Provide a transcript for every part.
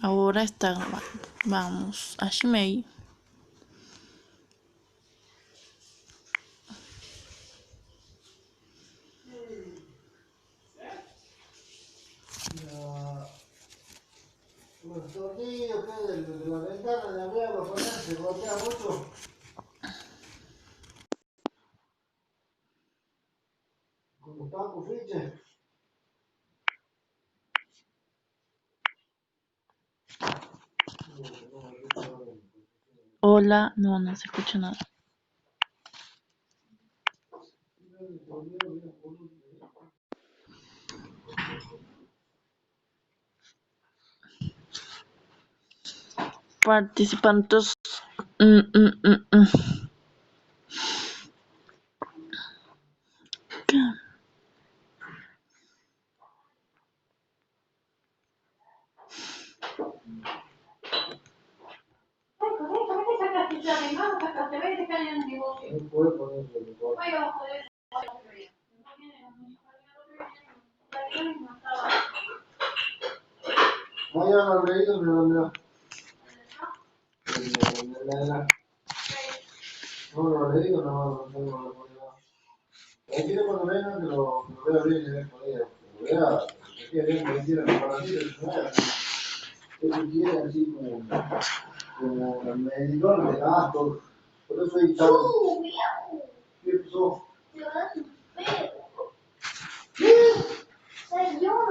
Ahora está grabando. Vamos a Gmail. Los tornillos que de la ventana de arriba para ponerse, golpea mucho. Como taco friche. Hola, no se escucha nada. Participantes. No, ya lo he leído, mira. No lo he leído, no tengo la oportunidad. Ahí quiero cuando venga que lo vea bien y ver con ella. Que lo vea, que quede bien, que entienda para ti, que se quiere así como medidor de gastos. Por eso ahí está. ¿Qué pasó? ¿Qué? Señor,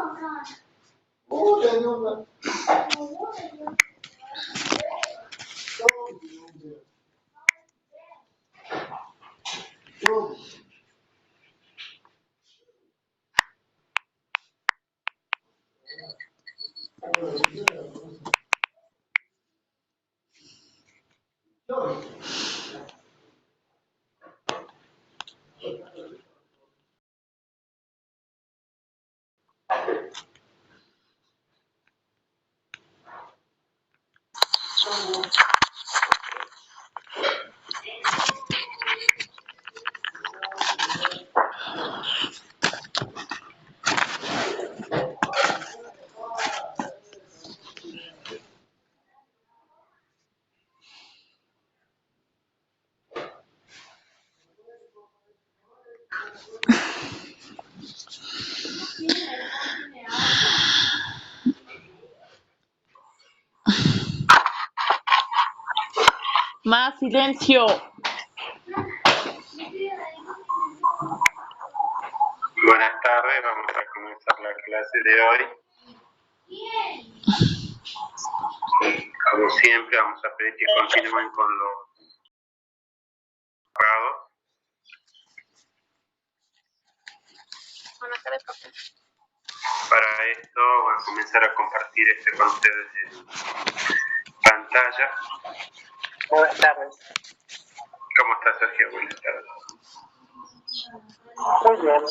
Más silencio. Buenas tardes, vamos a comenzar la clase de hoy. Como siempre, vamos a pedir que continúen con los pagos. Buenas tardes, profe. Para esto voy a comenzar a compartir con ustedes en pantalla. Buenas tardes. ¿Cómo está, Sergio? Buenas tardes. Muy bien.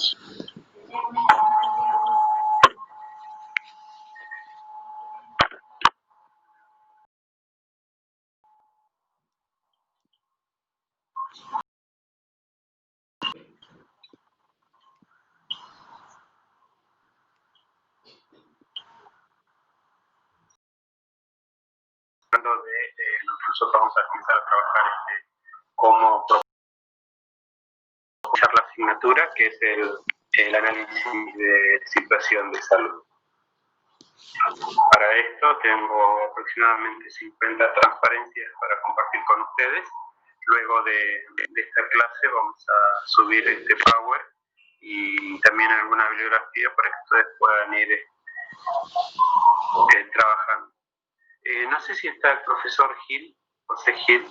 Hablando de nosotros vamos a comenzar a trabajar cómo aprovechar la asignatura, que es el análisis de situación de salud. Para esto tengo aproximadamente 50 transparencias para compartir con ustedes. Luego de esta clase vamos a subir este Power y también alguna bibliografía para que ustedes puedan ir trabajando. No sé si está el profesor Gil, José Gil,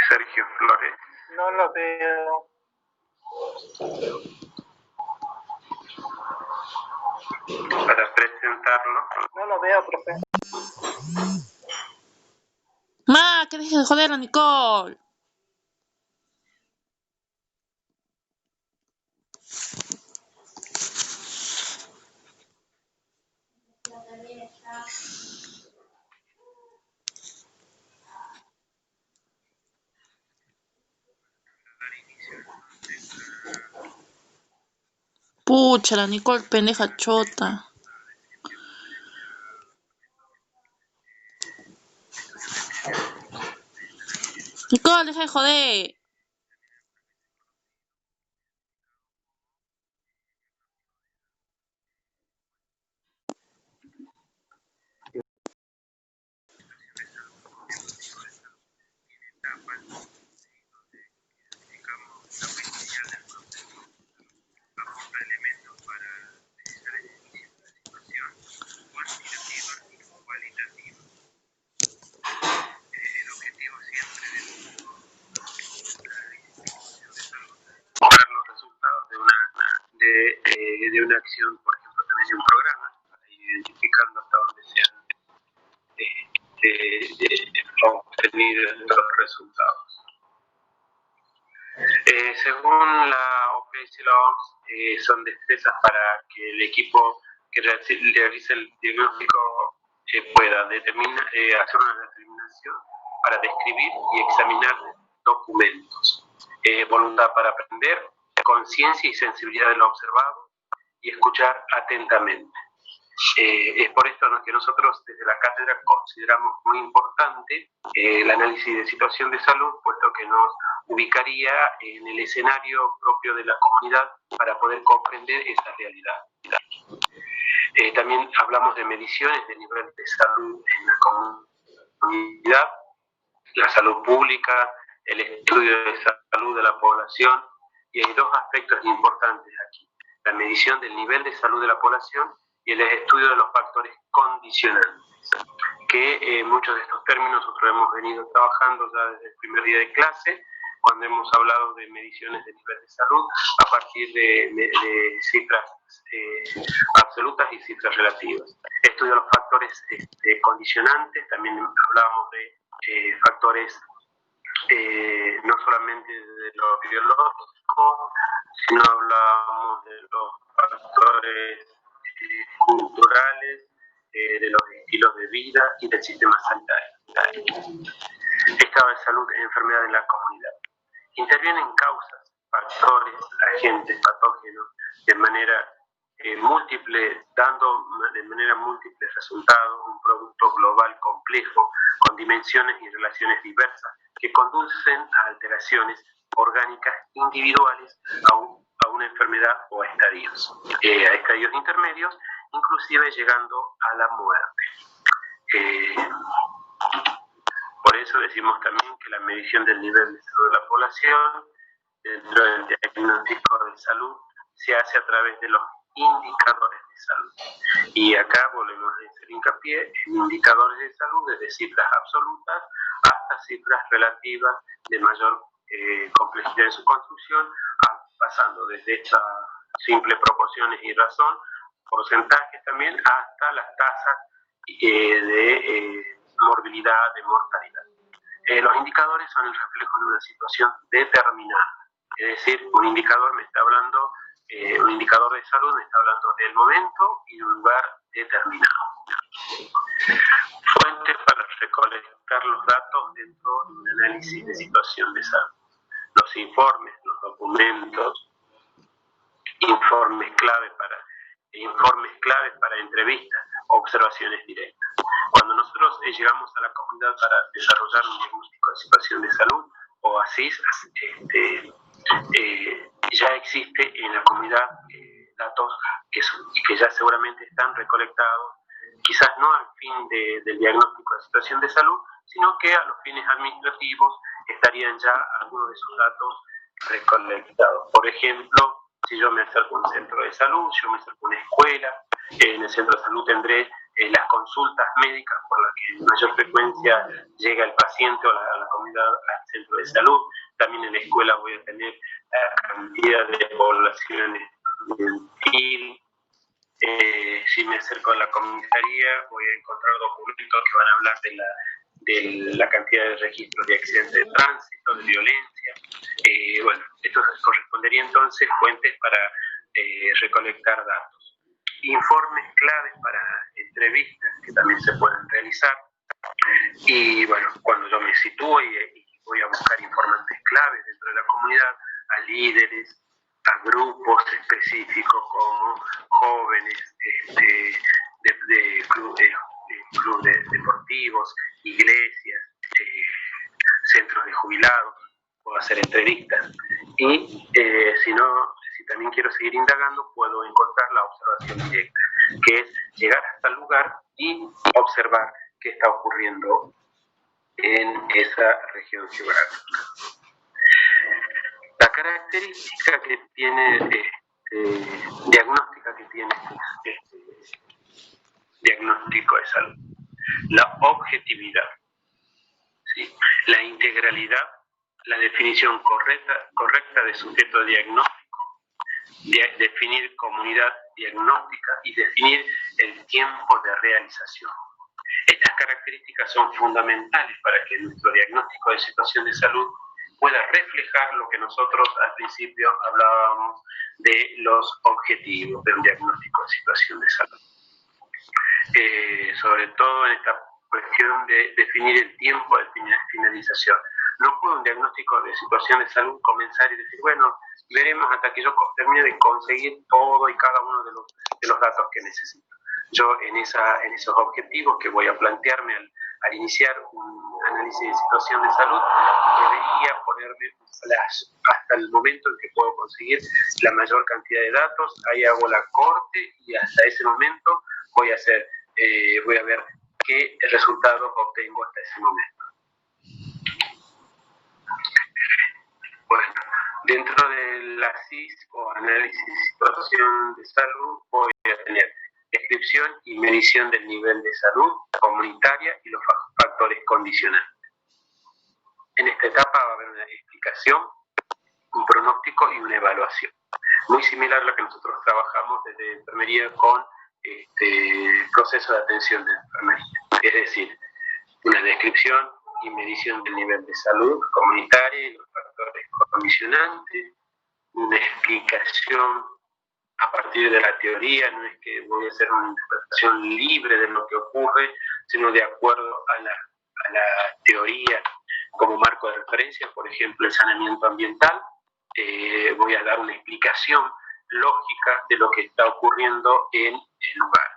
Sergio Flores. No lo veo. Para presentarlo. No lo veo, profe. Ma, que deje de joder a Nicole. Pucha, la Nicole, pendeja chota. Nicole, deja de joder. Mostrar los resultados de una acción, por ejemplo, también de un programa, identificando hasta dónde se han obtenido los resultados. Según la OPS y la OMS, son destrezas para que el equipo que realice el diagnóstico pueda hacer una determinación para describir y examinar documentos. Voluntad para aprender, conciencia y sensibilidad de lo observado y escuchar atentamente. Es por esto que nosotros desde la cátedra consideramos muy importante el análisis de situación de salud, puesto que nos ubicaría en el escenario propio de la comunidad para poder comprender esa realidad. También hablamos de mediciones de nivel de salud en la comunidad, la salud pública, el estudio de salud de la población, y hay dos aspectos importantes aquí: la medición del nivel de salud de la población y el estudio de los factores condicionantes, que muchos de estos términos nosotros hemos venido trabajando ya desde el primer día de clase, cuando hemos hablado de mediciones de nivel de salud a partir de cifras absolutas y cifras relativas. Estudio de los factores condicionantes, también hablábamos de factores no solamente de lo biológico, sino hablábamos de los factores culturales, de los estilos de vida y del sistema sanitario. Estado de salud e enfermedad en la comunidad. Intervienen causas, factores, agentes patógenos de manera múltiple, dando de manera múltiple resultados, un producto global complejo con dimensiones y relaciones diversas que conducen a alteraciones orgánicas individuales a una enfermedad o a estadios intermedios, inclusive llegando a la muerte. Por eso decimos también que la medición del nivel de salud de la población dentro del diagnóstico de salud se hace a través de los indicadores de salud. Y acá volvemos a hacer hincapié en indicadores de salud desde cifras absolutas hasta cifras relativas de mayor complejidad en su construcción, pasando desde estas simples proporciones y razón, porcentajes también, hasta las tasas de morbilidad, de mortalidad. Los indicadores son el reflejo de una situación determinada, es decir, un indicador me está hablando, un indicador de salud me está hablando del momento y de un lugar determinado. Fuentes para recolectar los datos dentro de un análisis de situación de salud. Los informes, los documentos, informes claves para entrevistas, observaciones directas. Cuando nosotros llegamos a la comunidad para desarrollar un diagnóstico de situación de salud, o ASIS, ya existe en la comunidad datos que ya seguramente están recolectados, quizás no al fin del diagnóstico de situación de salud, sino que a los fines administrativos estarían ya algunos de esos datos recolectados. Por ejemplo, si yo me acerco a un centro de salud, si yo me acerco a una escuela, en el centro de salud tendré las consultas médicas por las que en mayor frecuencia llega el paciente o la comunidad al centro de salud. También en la escuela voy a tener la cantidad de población estudiantil. Si me acerco a la comisaría voy a encontrar documentos que van a hablar de la cantidad de registros de accidentes de tránsito, de violencia. Bueno, esto correspondería entonces fuentes para recolectar datos. Informes claves para entrevistas que también se pueden realizar. Y bueno, cuando yo me sitúo y voy a buscar informantes claves dentro de la comunidad, a líderes, a grupos específicos como jóvenes, de clubes deportivos, iglesias, centros de jubilados, puedo hacer entrevistas. Y si también quiero seguir indagando, puedo encontrar la observación directa, que es llegar hasta el lugar y observar qué está ocurriendo en esa región geográfica. La característica que tiene diagnóstica que tiene este diagnóstico de salud, la objetividad, ¿sí? La integralidad, la definición correcta de sujeto diagnóstico, definir comunidad diagnóstica y definir el tiempo de realización. Estas características son fundamentales para que nuestro diagnóstico de situación de salud pueda reflejar lo que nosotros al principio hablábamos de los objetivos de un diagnóstico de situación de salud. Sobre todo en esta cuestión de definir el tiempo de finalización. No puede un diagnóstico de situación de salud comenzar y decir, bueno, veremos hasta que yo termine de conseguir todo y cada uno de los datos que necesito. Yo en esos objetivos que voy a plantearme al iniciar un análisis de situación de salud, debería ponerme un flash hasta el momento en que puedo conseguir la mayor cantidad de datos. Ahí hago la corte y hasta ese momento voy a ver qué resultados obtengo hasta ese momento. Bueno, dentro de la CIS o análisis de situación de salud voy a tener descripción y medición del nivel de salud comunitaria y los factores condicionantes. En esta etapa va a haber una explicación, un pronóstico y una evaluación. Muy similar a lo que nosotros trabajamos desde enfermería con proceso de atención de enfermería. Es decir, una descripción y medición del nivel de salud comunitaria y los factores condicionantes, una explicación a partir de la teoría, no es que voy a hacer una interpretación libre de lo que ocurre, sino de acuerdo a la teoría como marco de referencia, por ejemplo, el saneamiento ambiental. Voy a dar una explicación lógica de lo que está ocurriendo en el lugar.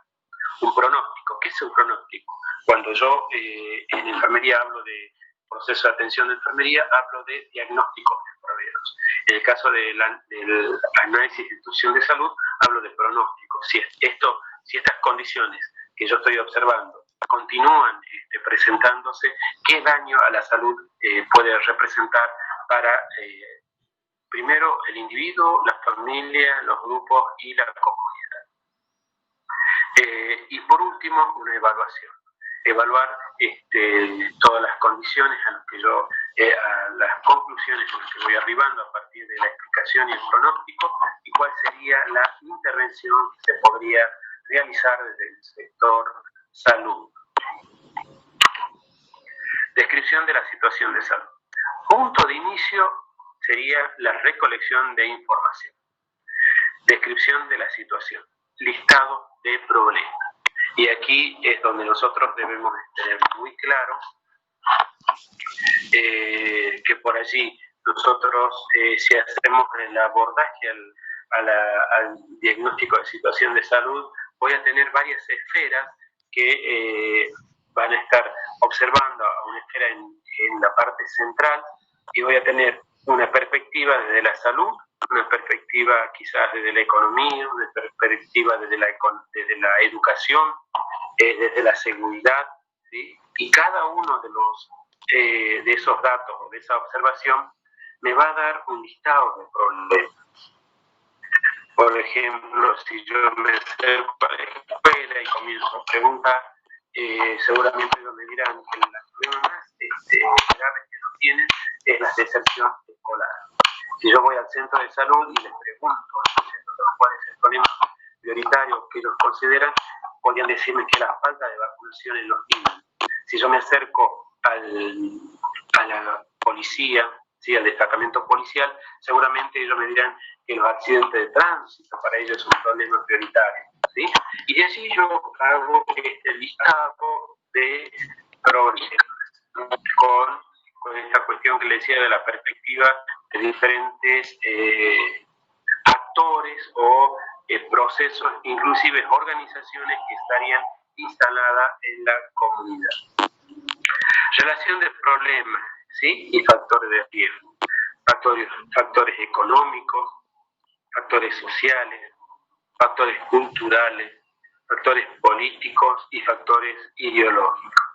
Un pronóstico, ¿qué es un pronóstico? Cuando yo en enfermería hablo de proceso de atención de enfermería, hablo de diagnósticos de proveedores. En el caso del análisis de institución de salud, hablo de pronóstico. Si estas condiciones que yo estoy observando continúan presentándose, ¿qué daño a la salud puede representar para primero el individuo, la familia, los grupos y la comunidad? Y por último, una evaluación. Evaluar todas las condiciones a las conclusiones a las que voy arribando a partir de la explicación y el pronóstico, y cuál sería la intervención que se podría realizar desde el sector salud. Descripción de la situación de salud. Punto de inicio sería la recolección de información. Descripción de la situación. Listado de problemas. Y aquí es donde nosotros debemos tener muy claro que por allí nosotros, si hacemos el abordaje al diagnóstico de situación de salud, voy a tener varias esferas que van a estar observando a una esfera en la parte central, y voy a tener una perspectiva desde la salud, una perspectiva quizás desde la economía, una perspectiva desde la educación, desde la seguridad, ¿sí? Y cada uno de esos datos o de esa observación me va a dar un listado de problemas. Por ejemplo, si yo me acerco a la escuela y comienzo a preguntar, seguramente ellos me dirán que el problema más grave que ellos tienen es la deserción escolar. Si yo voy al centro de salud y les pregunto cuál es el problema prioritario que ellos consideran, podrían decirme que la falta de vacunación en los niños. Si yo me acerco a la policía, ¿sí?, al destacamento policial, seguramente ellos me dirán que los accidentes de tránsito para ellos es un problema prioritario, ¿sí? Y de allí yo hago este listado de problemas con esta cuestión que le decía de la perspectiva de diferentes actores o procesos, inclusive organizaciones que estarían instaladas en la comunidad. Relación de problemas, ¿sí? Y factores de riesgo. Factores económicos, factores sociales, factores culturales, factores políticos y factores ideológicos.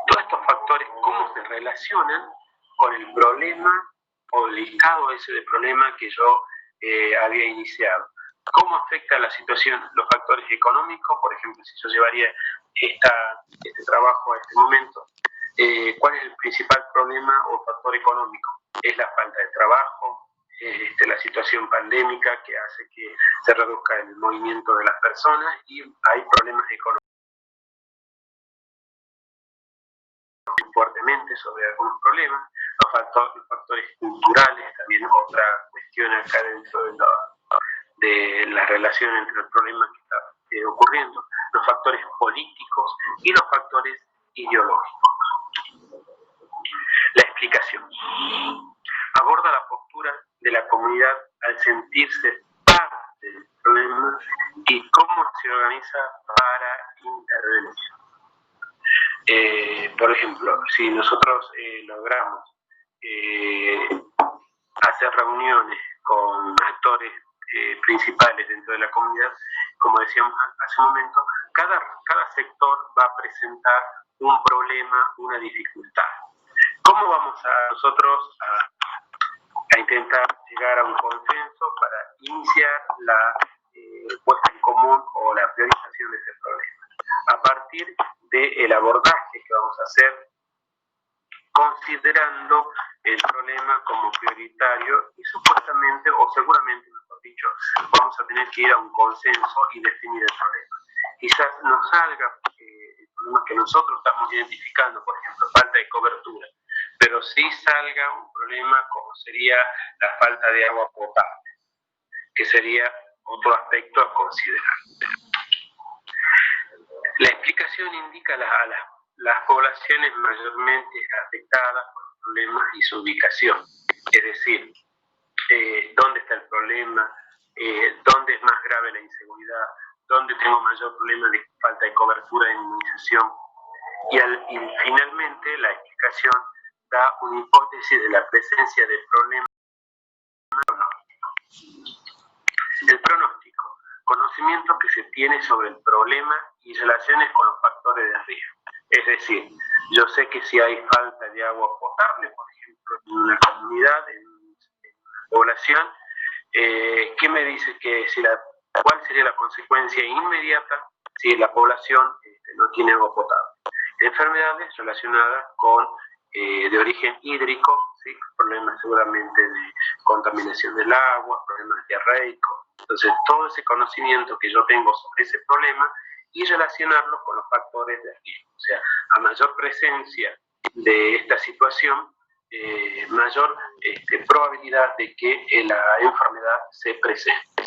Todos estos factores, ¿cómo se relacionan con el problema o el estado ese de problema que yo había iniciado? ¿Cómo afecta la situación los factores económicos? Por ejemplo, si yo llevaría este trabajo a este momento, ¿cuál es el principal problema o factor económico? Es la falta de trabajo, la situación pandémica que hace que se reduzca el movimiento de las personas y hay problemas económicos fuertemente sobre algunos problemas, los factores culturales, también otra cuestión acá dentro de la relación entre el problema que está ocurriendo, los factores políticos y los factores ideológicos. La explicación aborda la postura de la comunidad al sentirse parte del problema y cómo se organiza para intervenir. Por ejemplo, si nosotros logramos hacer reuniones con actores principales dentro de la comunidad, como decíamos hace un momento, cada sector va a presentar un problema, una dificultad. ¿Cómo vamos nosotros a intentar llegar a un consenso para iniciar la puesta en común o la priorización de ese problema? A partir del abordaje que vamos a hacer, considerando el problema como prioritario y supuestamente, o seguramente, mejor dicho, vamos a tener que ir a un consenso y definir el problema. Quizás nos salga el problema que nosotros estamos identificando, por ejemplo, falta de cobertura, pero sí salga un problema como sería la falta de agua potable, que sería otro aspecto a considerar. La explicación indica las poblaciones mayormente afectadas por problemas y su ubicación, es decir, dónde está el problema, dónde es más grave la inseguridad, dónde tengo mayor problema de falta de cobertura de inmunización. Y finalmente la explicación da una hipótesis de la presencia de problemas. El pronóstico, conocimiento que se tiene sobre el problema y relaciones con los factores de riesgo. Es decir, yo sé que si hay falta de agua potable, por ejemplo, en una comunidad, en una población, ¿qué me dice cuál sería la consecuencia inmediata si la población no tiene agua potable? Enfermedades relacionadas con de origen hídrico, ¿sí? Problemas seguramente de contaminación del agua, problemas diarreicos. Entonces, todo ese conocimiento que yo tengo sobre ese problema y relacionarlo con los factores de riesgo. O sea, a mayor presencia de esta situación, mayor probabilidad de que la enfermedad se presente.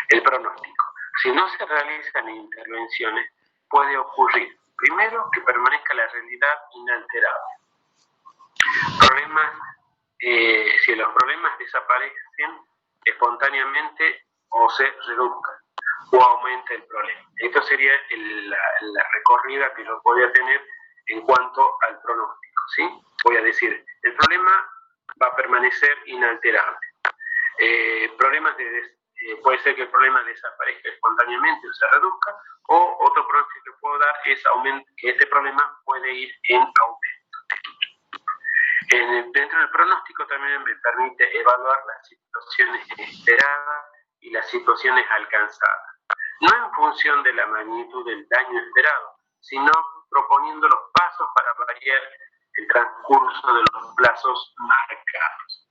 El pronóstico. Si no se realizan intervenciones, puede ocurrir, primero, que permanezca la realidad inalterable. Si los problemas desaparecen espontáneamente o se reduzcan o aumenta el problema. Esto sería la recorrida que yo podría tener en cuanto al pronóstico, ¿sí? Voy a decir, el problema va a permanecer inalterable. Puede ser que el problema desaparezca espontáneamente o se reduzca, o otro pronóstico que puedo dar es que este problema puede ir en aumento. Dentro del pronóstico también me permite evaluar las situaciones esperadas y las situaciones alcanzadas, no en función de la magnitud del daño esperado, sino proponiendo los pasos para variar el transcurso de los plazos marcados.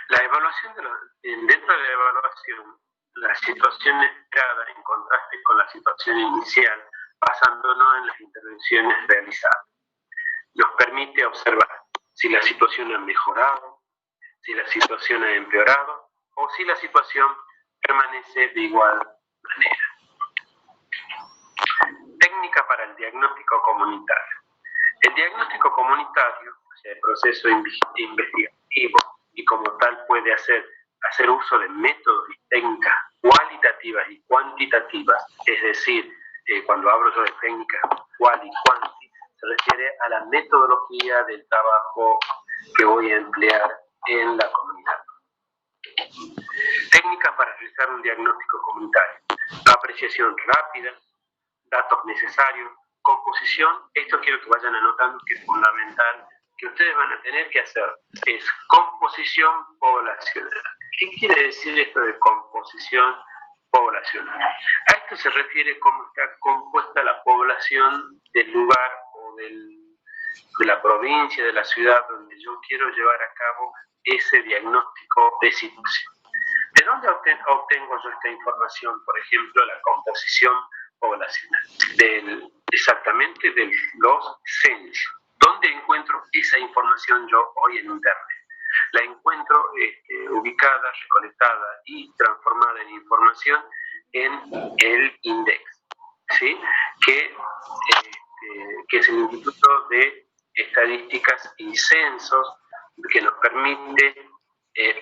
La evaluación dentro de la evaluación, la situación esperada en contraste con la situación inicial, basándonos en las intervenciones realizadas, nos permite observar si la situación ha mejorado, si la situación ha empeorado o si la situación permanece de igual manera. Técnica para el diagnóstico comunitario. El diagnóstico comunitario sea, el proceso investigativo, y como tal puede hacer uso de métodos y técnicas cualitativas y cuantitativas, es decir, cuando hablo yo de técnicas cual y cuanti, se refiere a la metodología del trabajo que voy a emplear en la comunidad. Técnicas para realizar un diagnóstico comunitario: apreciación rápida, datos necesarios, composición. Esto quiero que vayan anotando, que es fundamental, que ustedes van a tener que hacer, es composición poblacional. ¿Qué quiere decir esto de composición poblacional? A esto se refiere cómo está compuesta la población del lugar o de la provincia, de la ciudad donde yo quiero llevar a cabo ese diagnóstico de situación. ¿De dónde obtengo yo esta información? Por ejemplo, la composición poblacional, exactamente de los censos. ¿Dónde encuentro esa información yo hoy en Internet? La encuentro ubicada, recolectada y transformada en información en el INDEX, ¿sí? que es el Instituto de Estadísticas y Censos, que nos permite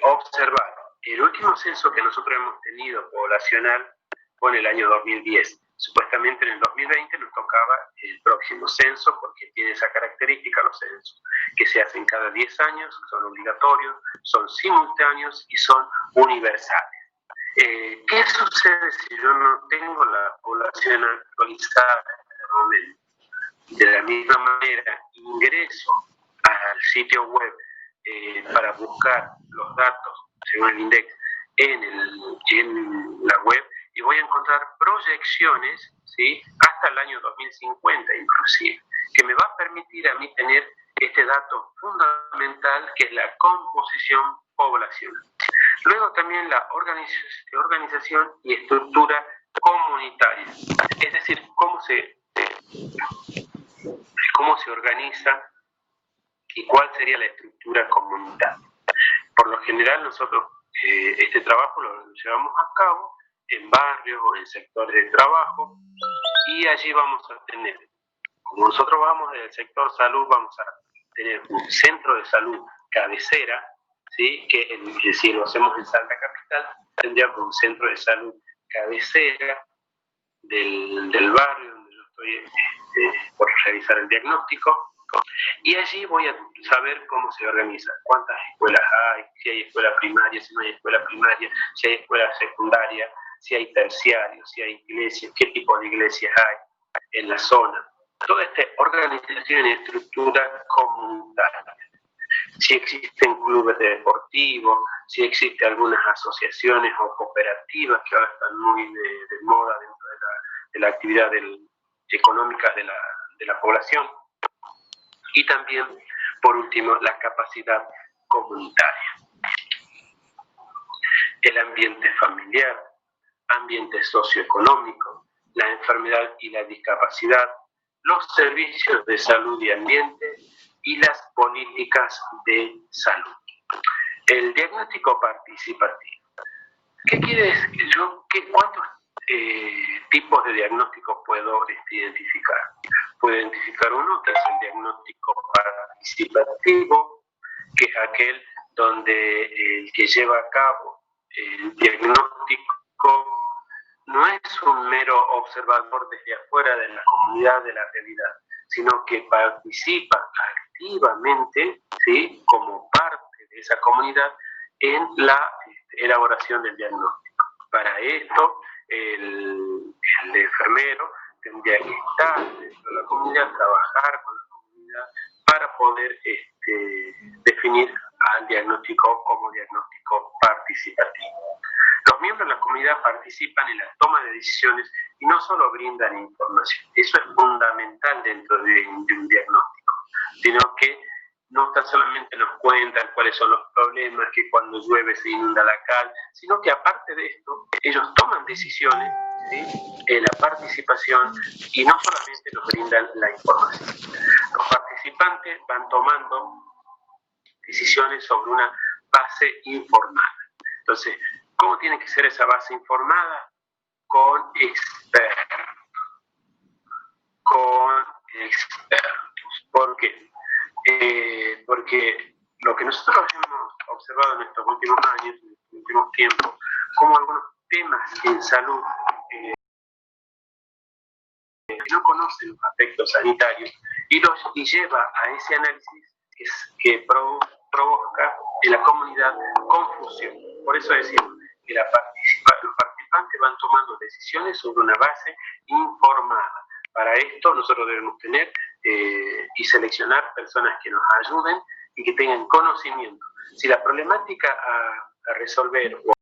observar. El último censo que nosotros hemos tenido poblacional fue en el año 2010. Supuestamente en el 2020 nos tocaba el próximo censo, porque tiene esa característica los censos, que se hacen cada 10 años, son obligatorios, son simultáneos y son universales. ¿Qué sucede si yo no tengo la población actualizada en este momento? De la misma manera, ingreso al sitio web para buscar los datos según el INDEX en la web, y voy a encontrar proyecciones, ¿sí?, hasta el año 2050 inclusive, que me va a permitir a mí tener este dato fundamental, que es la composición poblacional. Luego también la organización y estructura comunitaria, es decir, cómo se organiza y cuál sería la estructura comunitaria. Por lo general nosotros este trabajo lo llevamos a cabo en barrios o en sectores de trabajo, y allí vamos a tener, como nosotros vamos del sector salud, vamos a tener un centro de salud cabecera, ¿sí?, que si lo hacemos en Salta Capital, tendríamos un centro de salud cabecera del barrio donde yo estoy por realizar el diagnóstico, y allí voy a saber cómo se organiza, cuántas escuelas hay, si hay escuela primaria, si no hay escuela primaria, si hay escuela secundaria, si hay terciarios, si hay iglesias, qué tipo de iglesias hay en la zona. Toda esta organización y estructura comunitaria. Si existen clubes deportivos, si existen algunas asociaciones o cooperativas que ahora están muy de moda dentro de la actividad económica de la población. Y también, por último, la capacidad comunitaria. El ambiente familiar, ambiente socioeconómico, la enfermedad y la discapacidad, los servicios de salud y ambiente y las políticas de salud. El diagnóstico participativo. ¿Qué quiere decir? ¿Cuántos tipos de diagnóstico puedo identificar? Puedo identificar uno, que es el diagnóstico participativo, que es aquel donde el que lleva a cabo el diagnóstico no es un mero observador desde afuera de la comunidad, de la realidad, sino que participa activamente, ¿sí?, como parte de esa comunidad en la elaboración del diagnóstico. Para esto, el enfermero tendría que estar dentro de la comunidad, trabajar con la comunidad para poder definir al diagnóstico como diagnóstico participativo. Los miembros de la comunidad participan en la toma de decisiones y no solo brindan información. Eso es fundamental dentro de un diagnóstico, sino que no tan solamente nos cuentan cuáles son los problemas, que cuando llueve se inunda la cal, sino que aparte de esto, ellos toman decisiones, ¿sí?, en la participación, y no solamente nos brindan la información. Los participantes van tomando decisiones sobre una base informada. Entonces, ¿cómo tiene que ser esa base informada? Con expertos. ¿Por qué? porque lo que nosotros hemos observado en estos últimos años, en estos últimos tiempos, como algunos temas en salud no conocen los aspectos sanitarios y lleva a ese análisis que provoca en la comunidad confusión. Por eso decimos que los participantes van tomando decisiones sobre una base informada. Para esto nosotros debemos tener y seleccionar personas que nos ayuden y que tengan conocimiento. Si la problemática a resolver o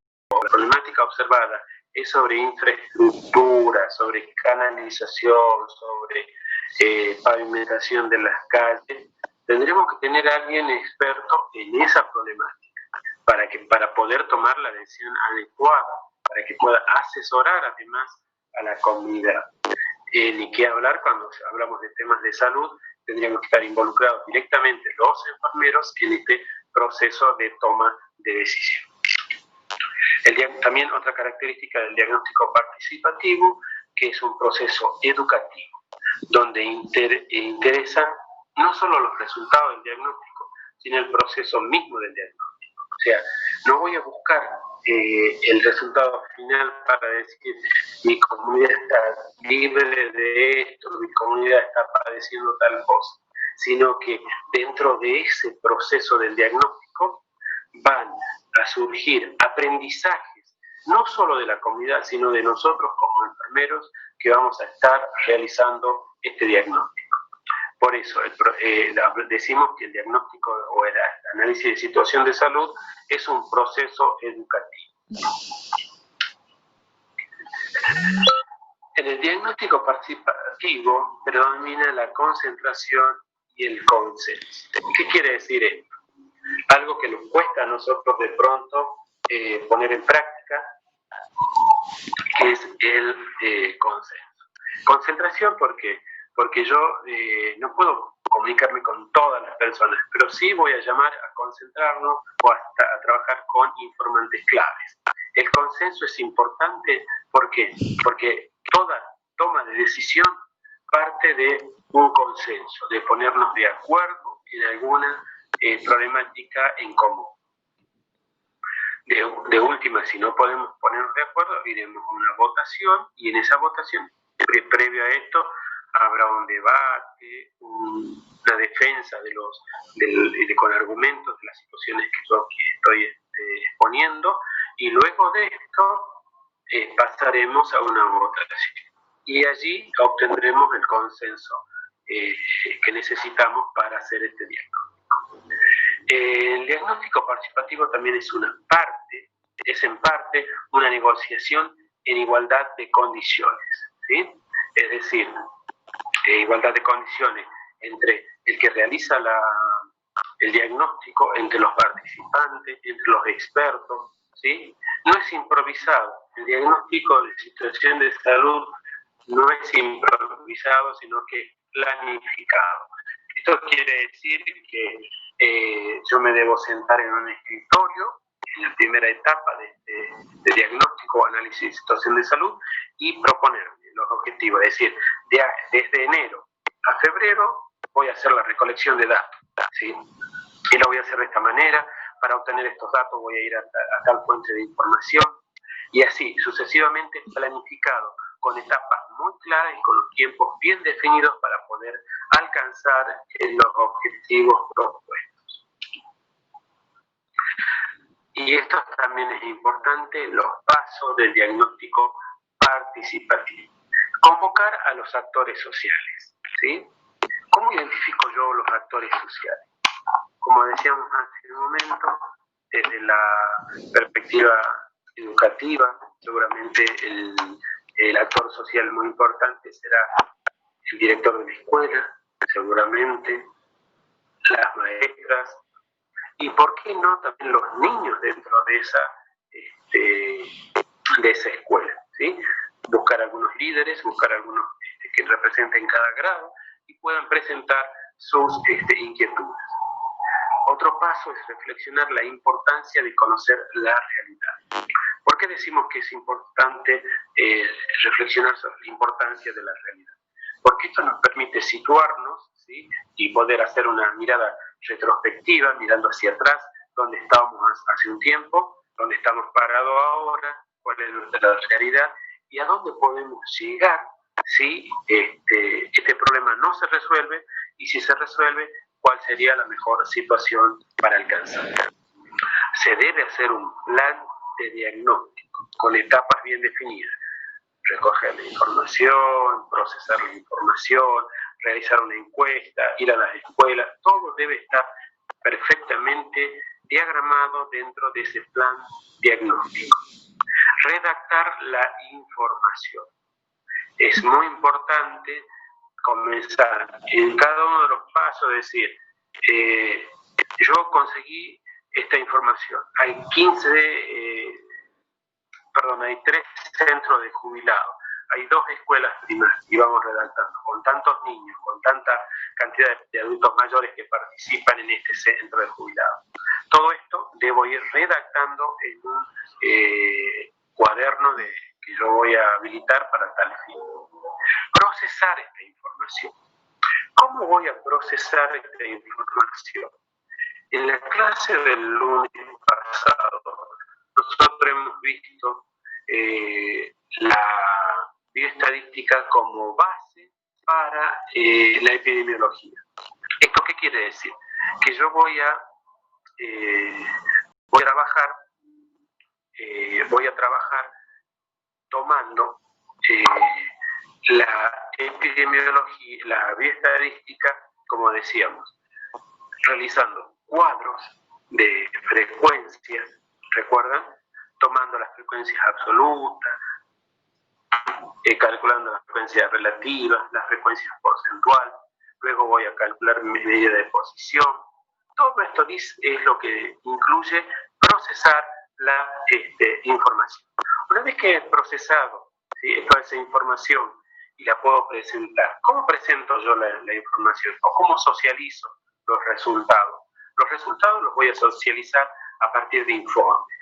la problemática observada es sobre infraestructura, sobre canalización, sobre pavimentación de las calles, tendremos que tener a alguien experto en esa problemática para poder tomar la decisión adecuada, para que pueda asesorar además a la comunidad. Ni qué hablar cuando hablamos de temas de salud, tendríamos que estar involucrados directamente los enfermeros en este proceso de toma de decisión. También otra característica del diagnóstico participativo, que es un proceso educativo, donde interesan no solo los resultados del diagnóstico, sino el proceso mismo del diagnóstico. O sea, no voy a buscar el resultado final para decir mi comunidad está libre de esto, mi comunidad está padeciendo tal cosa, sino que dentro de ese proceso del diagnóstico van a surgir aprendizajes, no solo de la comunidad, sino de nosotros como enfermeros que vamos a estar realizando este diagnóstico. Por eso decimos que el diagnóstico o el análisis de situación de salud es un proceso educativo. En el diagnóstico participativo predomina la concentración y el consenso. ¿Qué quiere decir esto? Algo que nos cuesta a nosotros de pronto poner en práctica, que es el consenso. Concentración, ¿por qué? Porque yo no puedo comunicarme con todas las personas, pero sí voy a llamar a concentrarnos o hasta a trabajar con informantes claves. El consenso es importante, ¿por qué? Porque toda toma de decisión parte de un consenso, de ponernos de acuerdo en alguna problemática en común. De última, si no podemos ponernos de acuerdo, iremos a una votación y en esa votación, previo a esto, habrá un debate, una defensa con argumentos de las situaciones que yo aquí estoy exponiendo, y luego de esto pasaremos a una votación. Y allí obtendremos el consenso que necesitamos para hacer este diagnóstico. El diagnóstico participativo también es en parte una negociación en igualdad de condiciones, ¿sí? Es decir, igualdad de condiciones entre el que realiza el diagnóstico, entre los participantes, entre los expertos, ¿sí? No es improvisado. El diagnóstico de situación de salud no es improvisado, sino que es planificado. Esto quiere decir que yo me debo sentar en un escritorio en la primera etapa de diagnóstico o análisis de situación de salud y proponerme los objetivos. Es decir, desde enero a febrero voy a hacer la recolección de datos, ¿sí? Y lo voy a hacer de esta manera. Para obtener estos datos voy a ir a tal fuente de información y así sucesivamente planificado, con etapas muy claras y con los tiempos bien definidos para poder alcanzar los objetivos propuestos. Y esto también es importante, los pasos del diagnóstico participativo. Convocar a los actores sociales, ¿sí? ¿Cómo identifico yo los actores sociales? Como decíamos hace un momento, desde la perspectiva educativa, seguramente el actor social muy importante será el director de la escuela, seguramente las maestras, y por qué no también los niños dentro de esa escuela, ¿sí? Buscar algunos líderes, buscar algunos que representen cada grado y puedan presentar sus inquietudes. Otro paso es reflexionar la importancia de conocer la realidad. ¿Por qué decimos que es importante reflexionar sobre la importancia de la realidad? Porque esto nos permite situarnos ¿sí? Y poder hacer una mirada retrospectiva, mirando hacia atrás, dónde estábamos hace un tiempo, dónde estamos parados ahora, cuál es nuestra realidad y a dónde podemos llegar si este problema no se resuelve, y si se resuelve, cuál sería la mejor situación para alcanzar. Se debe hacer un plan de diagnóstico con etapas bien definidas. Recoger la información, procesar la información, realizar una encuesta, ir a las escuelas, todo debe estar perfectamente diagramado dentro de ese plan diagnóstico. Redactar la información. Es muy importante comenzar en cada uno de los pasos, decir, yo conseguí esta información, hay 3 centros de jubilados, hay 2 escuelas primarias y vamos redactando, con tantos niños, con tanta cantidad de adultos mayores que participan en este centro de jubilados. Todo esto debo ir redactando en un cuaderno que yo voy a habilitar para tal fin. Procesar esta información. ¿Cómo voy a procesar esta información? En la clase del lunes pasado, nosotros hemos visto la bioestadística como base para la epidemiología. ¿Esto qué quiere decir? Que yo voy a trabajar tomando la epidemiología, la bioestadística, como decíamos, realizando cuadros de frecuencias, ¿recuerdan? Tomando las frecuencias absolutas, calculando las frecuencias relativas, las frecuencias porcentuales, luego voy a calcular mi medida de posición. Todo esto es lo que incluye procesar la información. Una vez que he procesado, ¿sí?, toda esa información y la puedo presentar, ¿cómo presento yo la información? ¿O cómo socializo los resultados? Los resultados los voy a socializar a partir de informes,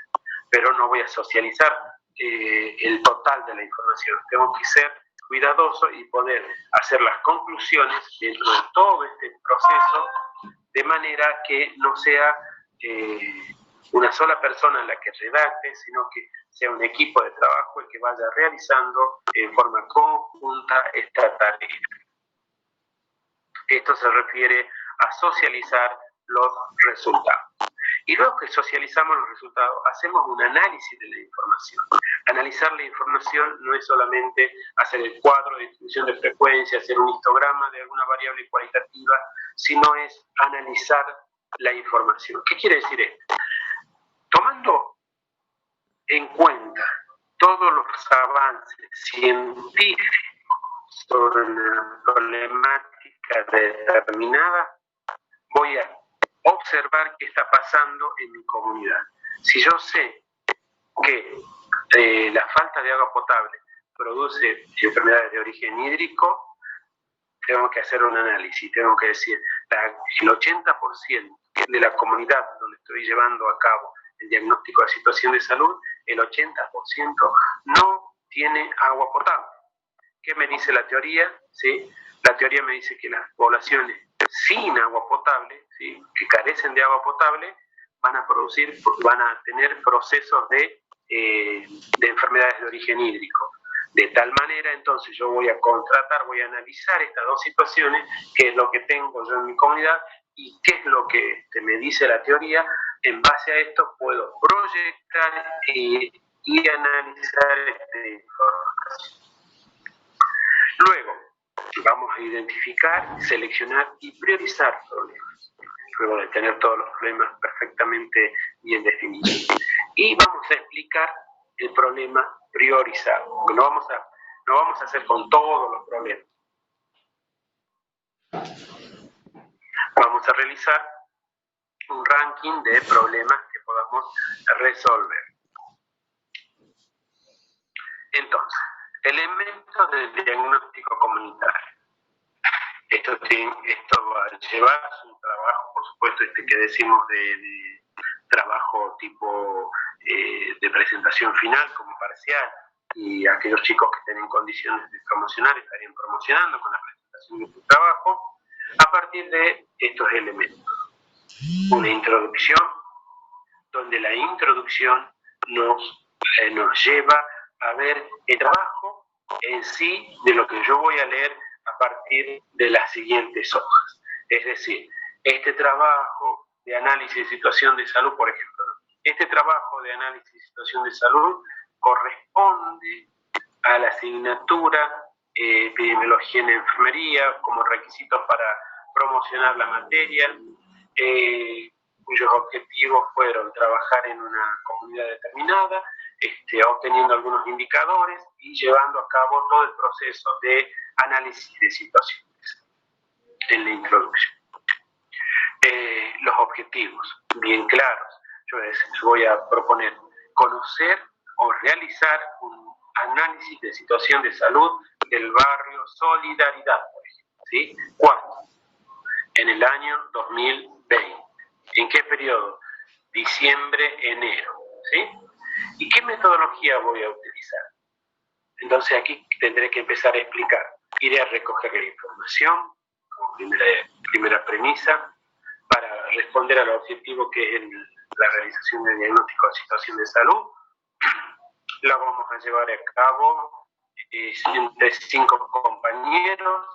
pero no voy a socializar el total de la información. Tengo que ser cuidadoso y poder hacer las conclusiones dentro de todo este proceso, de manera que no sea una sola persona la que redacte, sino que sea un equipo de trabajo el que vaya realizando en forma conjunta esta tarea. Esto se refiere a socializar los resultados. Y luego que socializamos los resultados, hacemos un análisis de la información. Analizar la información no es solamente hacer el cuadro de distribución de frecuencia, hacer un histograma de alguna variable cualitativa, sino es analizar la información. ¿Qué quiere decir esto? Tomando en cuenta todos los avances científicos sobre una problemática determinada, voy a observar qué está pasando en mi comunidad. Si yo sé que la falta de agua potable produce enfermedades de origen hídrico, tengo que hacer un análisis, tengo que decir, el 80% de la comunidad donde estoy llevando a cabo el diagnóstico de situación de salud, el 80% no tiene agua potable. ¿Qué me dice la teoría? ¿Sí? La teoría me dice que las poblaciones sin agua potable, ¿sí?, que carecen de agua potable, van a tener procesos de enfermedades de origen hídrico. De tal manera, entonces, yo voy a analizar estas dos situaciones, qué es lo que tengo yo en mi comunidad y qué es lo que me dice la teoría. En base a esto puedo proyectar y analizar esta información. Luego, vamos a identificar, seleccionar y priorizar problemas, luego de tener todos los problemas perfectamente bien definidos. Y vamos a explicar el problema priorizado, porque no vamos a hacer con todos los problemas. Vamos a realizar un ranking de problemas que podamos resolver. Entonces, elementos del diagnóstico comunitario. Esto va a llevar un trabajo, por supuesto, que decimos de trabajo tipo de presentación final como parcial, y aquellos chicos que estén en condiciones de promocionar estarían promocionando con la presentación de su trabajo. a partir de estos elementos. Una introducción, donde la introducción nos lleva a ver el trabajo en sí de lo que yo voy a leer a partir de las siguientes hojas. Es decir, este trabajo de análisis de situación de salud, por ejemplo, ¿no? Este trabajo de análisis de situación de salud corresponde a la asignatura epidemiología en enfermería como requisitos para promocionar la materia, cuyos objetivos fueron trabajar en una comunidad determinada, obteniendo algunos indicadores y llevando a cabo todo el proceso de análisis de situaciones en la introducción. Los objetivos bien claros. Yo voy a proponer conocer o realizar un análisis de situación de salud del barrio Solidaridad, por ejemplo, ¿sí? ¿Cuándo? En el año 2020. ¿En qué periodo? Diciembre, enero, ¿sí? ¿Y qué metodología voy a utilizar? Entonces aquí tendré que empezar a explicar. Iré a recoger la información como primera premisa para responder al objetivo que es la realización de diagnóstico de situación de salud. La vamos a llevar a cabo entre 5 compañeros.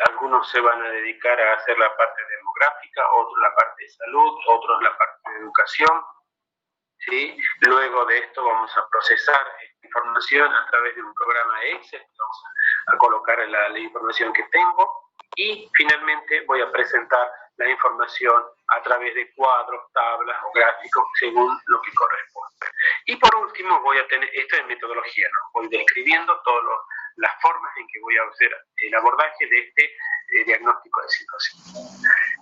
Algunos se van a dedicar a hacer la parte demográfica, otros la parte de salud, otros la parte de educación, ¿sí? Luego de esto vamos a procesar esta información a través de un programa Excel, vamos a colocar la información que tengo y finalmente voy a presentar la información a través de cuadros, tablas o gráficos según lo que corresponde. Y por último voy a tener, esto es metodología, ¿no? Voy describiendo todas las formas en que voy a hacer el abordaje de este diagnóstico de situación.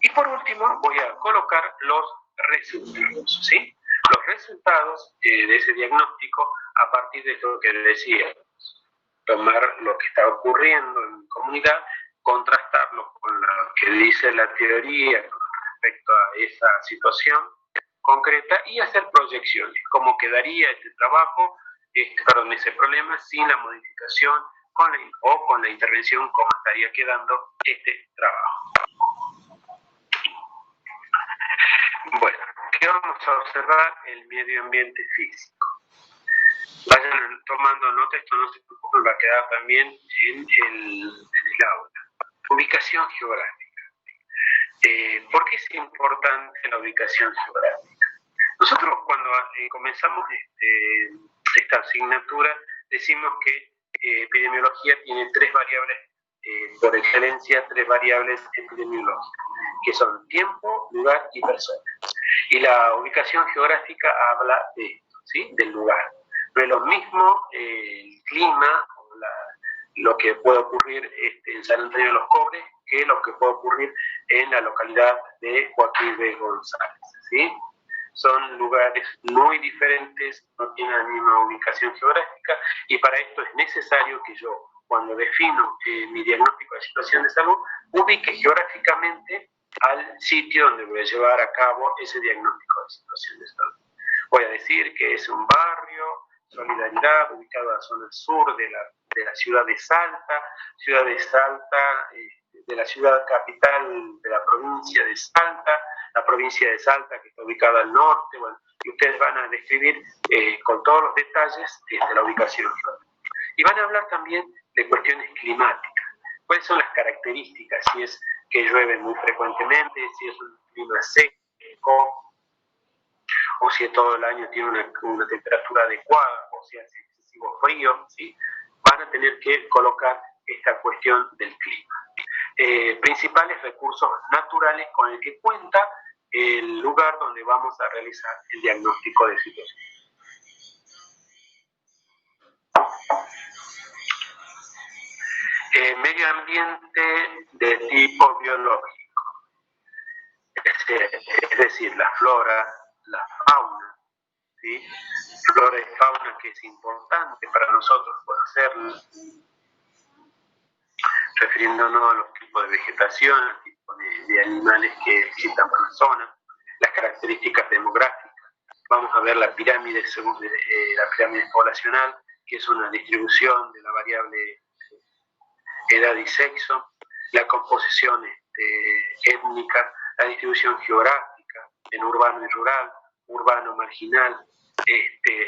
Y por último voy a colocar los resultados, ¿sí? Los resultados de ese diagnóstico a partir de esto que decía, tomar lo que está ocurriendo en mi comunidad, contrastarlo con lo que dice la teoría con respecto a esa situación concreta y hacer proyecciones, cómo quedaría este trabajo, ese problema sin la modificación con la intervención, cómo estaría quedando este trabajo. Bueno, ¿qué vamos a observar? El medio ambiente físico. Vayan tomando nota, esto no se preocupen, va a quedar también en el aula. Ubicación geográfica. ¿Por qué es importante la ubicación geográfica? Nosotros cuando comenzamos esta asignatura decimos que epidemiología tiene 3 variables, por excelencia 3 variables epidemiológicas, que son tiempo, lugar y persona. Y la ubicación geográfica habla de esto, ¿sí? Del lugar. No es lo mismo el clima, lo que puede ocurrir en San Antonio de los Cobres, que lo que puede ocurrir en la localidad de Joaquín B. González, ¿sí? Son lugares muy diferentes, no tienen la misma ubicación geográfica y para esto es necesario que yo, cuando defino mi diagnóstico de situación de salud, ubique geográficamente al sitio donde voy a llevar a cabo ese diagnóstico de situación de salud. Voy a decir que es un barrio, Solidaridad, ubicado en la zona sur de la ciudad de Salta, de la ciudad capital de la provincia de Salta, la provincia de Salta que está ubicada al norte, bueno, y ustedes van a describir con todos los detalles de la ubicación geográfica. Y van a hablar también de cuestiones climáticas. ¿Cuáles son las características? Si es que llueve muy frecuentemente, si es un clima seco, o si todo el año tiene una temperatura adecuada, o si hace excesivo frío, ¿sí? Van a tener que colocar esta cuestión del clima. Principales recursos naturales con el que cuenta el lugar donde vamos a realizar el diagnóstico de situación. Medio ambiente de tipo biológico, es decir, la flora, la fauna, ¿sí? Flora y fauna que es importante para nosotros conocerla, refiriéndonos a los tipos de vegetación, a los tipos de animales que existan por la zona, las características demográficas. Vamos a ver la pirámide poblacional, que es una distribución de la variable edad y sexo. la composición étnica, la distribución geográfica en urbano y rural, urbano marginal,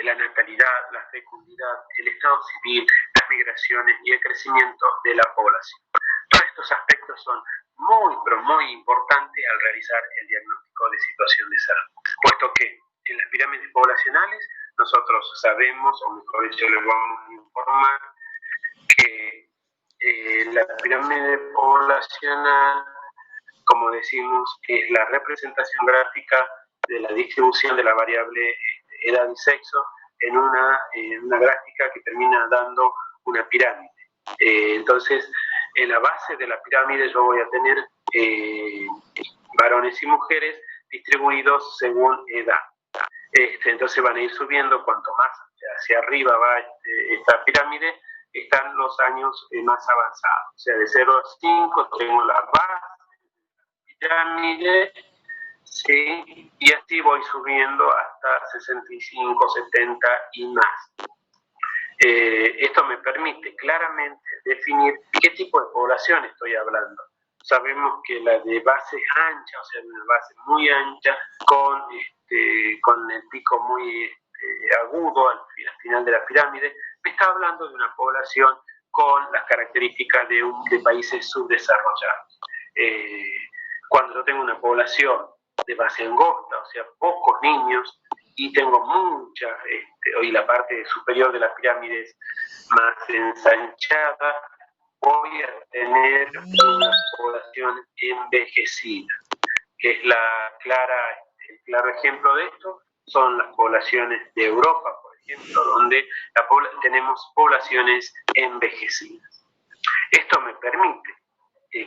la natalidad, la fecundidad, el estado civil, las migraciones y el crecimiento de la población. Todos estos aspectos son muy, pero muy importantes al realizar el diagnóstico de situación de salud, puesto que en las pirámides poblacionales nosotros sabemos, o mejor dicho, les vamos a informar, que la pirámide poblacional, como decimos, es la representación gráfica de la distribución de la variable edad y sexo en una gráfica que termina dando una pirámide. Entonces, en la base de la pirámide yo voy a tener varones y mujeres distribuidos según edad. Entonces van a ir subiendo, cuanto más hacia arriba va esta pirámide, están los años más avanzados. O sea, de 0 a 5 tengo la base de la pirámide, ¿sí? Y así voy subiendo hasta 65, 70 y más. Esto me permite claramente definir qué tipo de población estoy hablando. Sabemos que la de base ancha, o sea, una base muy ancha, con el pico muy agudo al final de la pirámide, me está hablando de una población con las características de países subdesarrollados. Cuando yo tengo una población de base angosta, o sea, pocos niños, y tengo mucha, y la parte superior de la pirámide es más ensanchada, voy a tener una población envejecida, que es el claro ejemplo de esto son las poblaciones de Europa, por ejemplo, donde tenemos poblaciones envejecidas. Esto me permite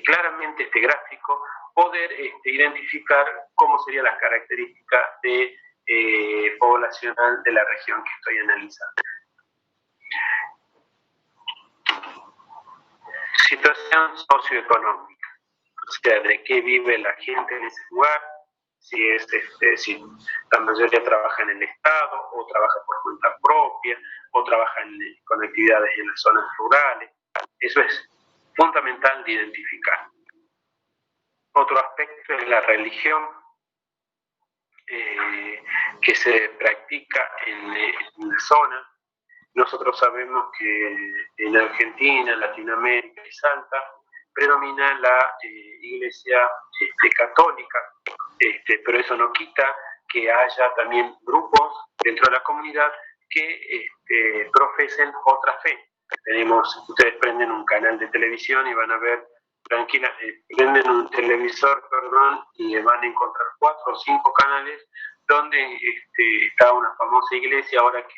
claramente este gráfico poder identificar cómo serían las características poblacional de la región que estoy analizando. Situación socioeconómica, o sea, de qué vive la gente en ese lugar, si la mayoría trabaja en el Estado, o trabaja por cuenta propia, o trabaja con actividades en las zonas rurales. Eso es fundamental de identificar. Otro aspecto es la religión que se practica en la zona. Nosotros sabemos que en Argentina, en Latinoamérica y Salta predomina la iglesia católica, pero eso no quita que haya también grupos dentro de la comunidad que profesen otra fe. Ustedes prenden un canal de televisión y van a ver prenden un televisor, y van a encontrar 4 o 5 canales donde está una famosa iglesia ahora que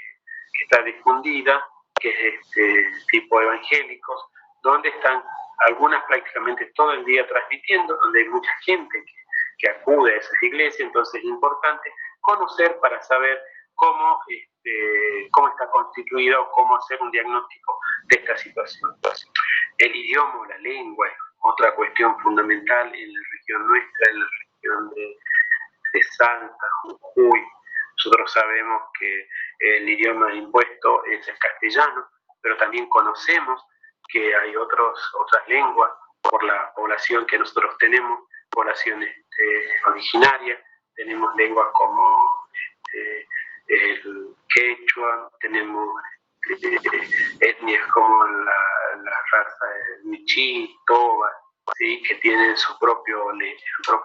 está difundida, que es tipo evangélicos, donde están algunas prácticamente todo el día transmitiendo, donde hay mucha gente que acude a esas iglesias. Entonces es importante conocer para saber cómo está constituida o cómo hacer un diagnóstico de esta situación. Entonces, el idioma o la lengua es otra cuestión fundamental en la región nuestra, en la región de Salta, Jujuy. Nosotros sabemos que el idioma impuesto es el castellano, pero también conocemos que hay otras lenguas por la población que nosotros tenemos, poblaciones originarias. Tenemos lenguas como el quechua, tenemos etnias como la raza michí, toba, ¿sí? Que tienen su propia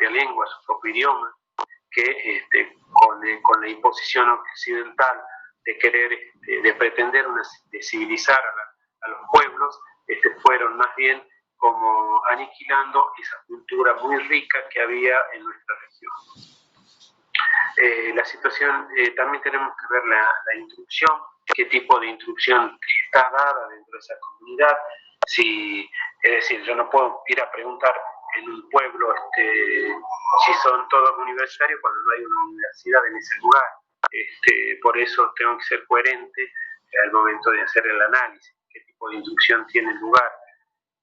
lengua, su propio idioma, que con la imposición occidental de querer, de pretender de civilizar a los pueblos, fueron más bien como aniquilando esa cultura muy rica que había en nuestra región. La situación, también tenemos que ver la instrucción, qué tipo de instrucción está dada dentro de esa comunidad. Es decir, yo no puedo ir a preguntar en un pueblo si son todos universitarios cuando no hay una universidad en ese lugar. Por eso tengo que ser coherente al momento de hacer el análisis, qué tipo de instrucción tiene lugar.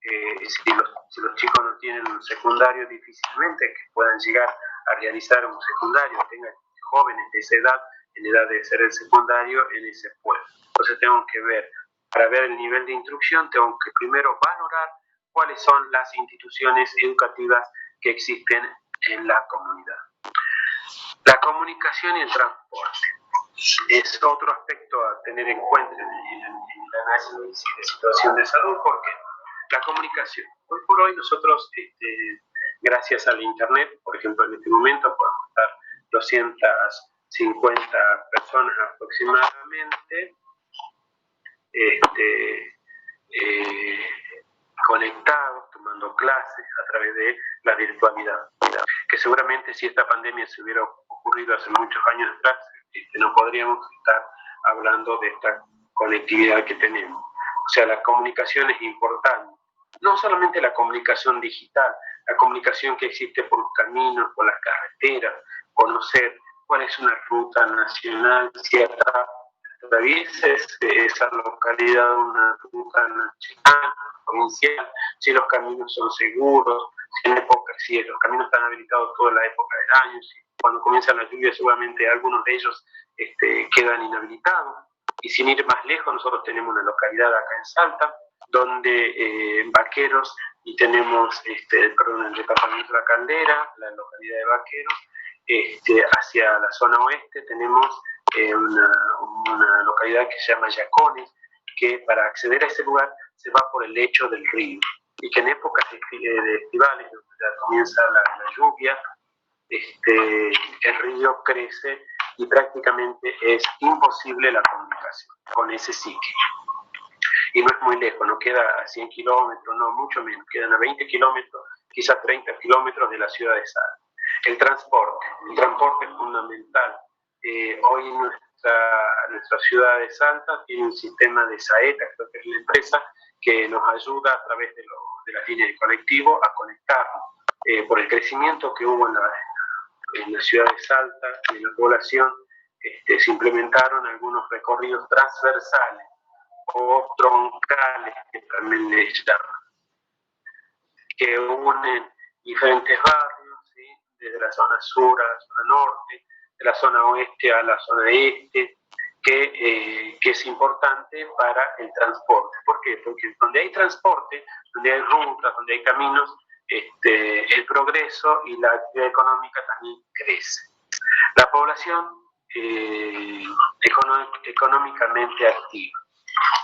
Si los chicos no tienen un secundario, difícilmente que puedan llegar a realizar un secundario, tengan jóvenes de esa edad, en edad de hacer el secundario en ese pueblo. Entonces tengo que ver, para ver el nivel de instrucción, tengo que primero valorar cuáles son las instituciones educativas que existen en la comunidad. La comunicación y el transporte es otro aspecto a tener en cuenta en el análisis de situación de salud, porque la comunicación, hoy por hoy nosotros, gracias al Internet, por ejemplo, en este momento podemos estar 250 personas aproximadamente conectados, tomando clases a través de la virtualidad, que seguramente si esta pandemia se hubiera ocurrido hace muchos años atrás, no podríamos estar hablando de esta conectividad que tenemos. O sea, la comunicación es importante, no solamente la comunicación digital, la comunicación que existe por los caminos, por las carreteras, conocer cuál es una ruta nacional, si atraviesa esa localidad una ruta nacional, provincial, si los caminos son seguros, si los caminos están habilitados toda la época del año, si cuando comienzan las lluvias seguramente algunos de ellos quedan inhabilitados. Y sin ir más lejos, nosotros tenemos una localidad acá en Salta, donde Vaqueros, y tenemos el departamento de La Caldera, la localidad de Vaqueros, hacia la zona oeste tenemos una localidad que se llama Yacones, que para acceder a ese lugar se va por el lecho del río, y que en épocas de estivales, donde ya comienza la lluvia, el río crece y prácticamente es imposible la comunicación con ese sitio. Y no es muy lejos, no queda a 100 kilómetros, no, mucho menos, quedan a 20 kilómetros, quizás 30 kilómetros de la ciudad de Salta. El transporte es fundamental. Hoy nuestra ciudad de Salta tiene un sistema de Saeta, creo que es la empresa, que nos ayuda a través de las líneas de colectivo a conectarnos. Por el crecimiento que hubo en la ciudad de Salta y en la población, se implementaron algunos recorridos transversales o troncales, que también les llaman, que unen diferentes barrios, ¿sí? Desde la zona sur a la zona norte, de la zona oeste a la zona este, que es importante para el transporte. ¿Por qué? Porque donde hay transporte, donde hay rutas, donde hay caminos, el progreso y la actividad económica también crece. La población económicamente activa.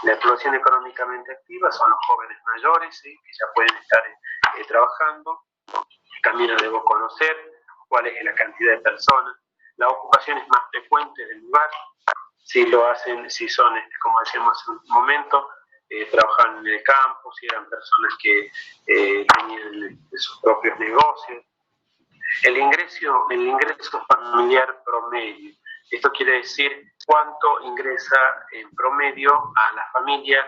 La población económicamente activa son los jóvenes mayores, ¿sí? Que ya pueden estar trabajando. También debo conocer cuál es la cantidad de personas. La ocupación es más frecuente del lugar. Si son, como decíamos hace un momento, trabajaban en el campo, si eran personas que tenían sus propios negocios. El ingreso familiar promedio. Esto quiere decir cuánto ingresa en promedio a la familia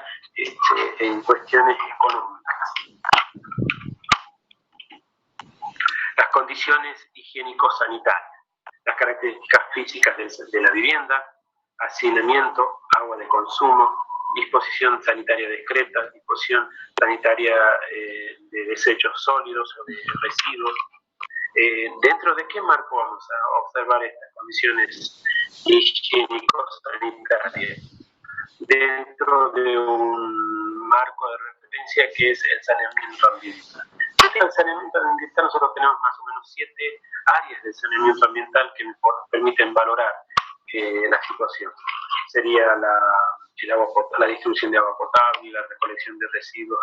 en cuestiones económicas. Las condiciones higiénico-sanitarias, las características físicas de la vivienda, hacinamiento, agua de consumo, disposición sanitaria discreta, disposición sanitaria de desechos sólidos o de residuos. ¿Dentro de qué marco vamos a observar estas condiciones higiénico-sanitarias? Dentro de un marco de referencia que es el saneamiento ambiental. Dentro del saneamiento ambiental nosotros tenemos más o menos 7 áreas de saneamiento ambiental que nos permiten valorar la situación. Sería la distribución de agua potable, la recolección de residuos,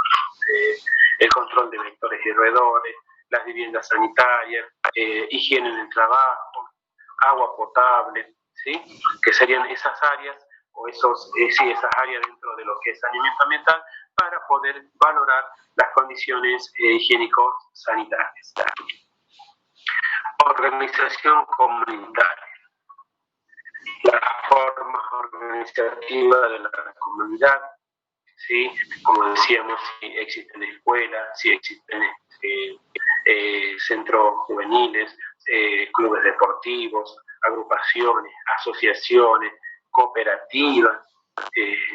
el control de vectores y roedores, las viviendas sanitarias, higiene en el trabajo, agua potable, ¿sí? Que serían esas áreas o esas áreas dentro de lo que es saneamiento ambiental para poder valorar las condiciones higiénico-sanitarias. Organización comunitaria. La forma organizativa de la comunidad, ¿sí? Como decíamos, si existen escuelas, si existen centros juveniles, clubes deportivos, agrupaciones, asociaciones, cooperativas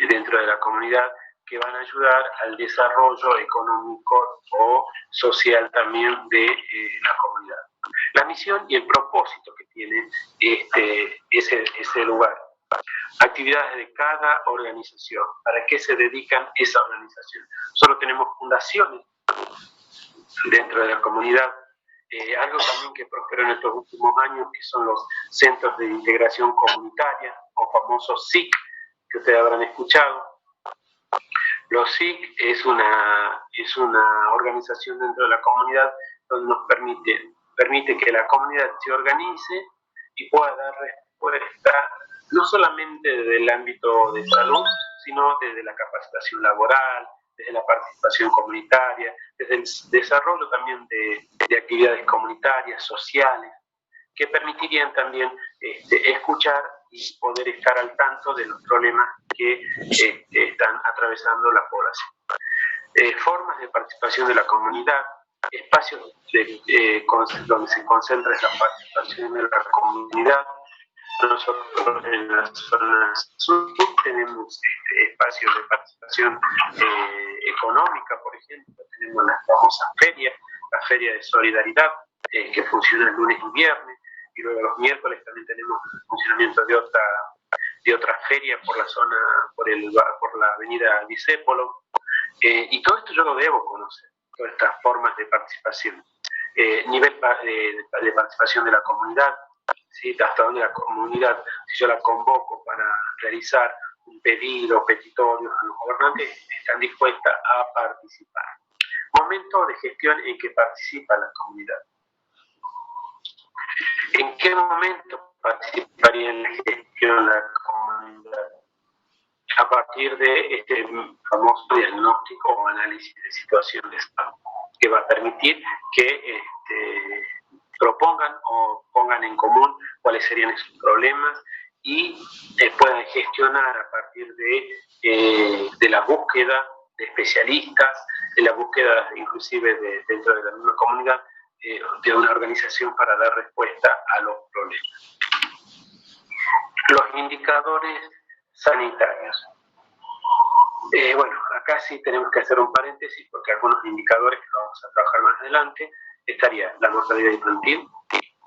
dentro de la comunidad que van a ayudar al desarrollo económico o social también de la comunidad. La misión y el propósito que tiene ese lugar. Actividades de cada organización. ¿Para qué se dedican esa organización? Solo tenemos fundaciones dentro de la comunidad. Algo también que prosperó en estos últimos años, que son los centros de integración comunitaria, o famosos SIC, que ustedes habrán escuchado. Los SIC es una organización dentro de la comunidad donde nos permite que la comunidad se organice y pueda dar respuesta no solamente desde el ámbito de salud, sino desde la capacitación laboral, desde la participación comunitaria, desde el desarrollo también de actividades comunitarias, sociales, que permitirían también escuchar y poder estar al tanto de los problemas que están atravesando la población. Formas de participación de la comunidad, espacios donde se concentra la participación de la comunidad. Nosotros en la zona sur tenemos espacios de participación económica, por ejemplo, tenemos las famosas ferias, la Feria de Solidaridad, que funciona el lunes y viernes, y luego los miércoles también tenemos el funcionamiento de otra feria por la zona, por la avenida Discépolo, y todo esto yo lo debo conocer, todas estas formas de participación. Nivel de participación de la comunidad, ¿sí? Hasta donde la comunidad, si yo la convoco para realizar un pedido, petitorio a los gobernantes, están dispuestas a participar. Momento de gestión en que participa la comunidad. ¿En qué momento participaría en la gestión la comunidad? A partir de este famoso diagnóstico o análisis de situación de salud, que va a permitir que propongan o pongan en común cuáles serían esos problemas y puedan gestionar a partir de la búsqueda de especialistas, de la búsqueda inclusive dentro de la misma comunidad, de una organización para dar respuesta a los problemas. Los indicadores sanitarios. Bueno, acá sí tenemos que hacer un paréntesis porque algunos indicadores que vamos a trabajar más adelante estaría la mortalidad infantil.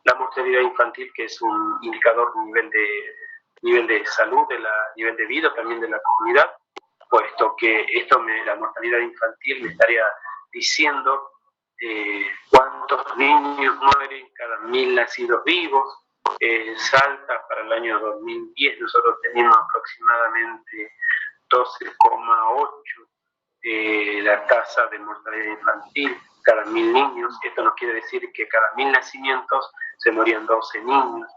La mortalidad infantil, que es un indicador nivel de salud, nivel de vida también de la comunidad, puesto que la mortalidad infantil me estaría diciendo cuántos niños mueren cada 1000 nacidos vivos. Salta para el año 2010, nosotros teníamos aproximadamente 12,8 la tasa de mortalidad infantil cada 1000 niños. Esto nos quiere decir que cada 1000 nacimientos se morían 12 niños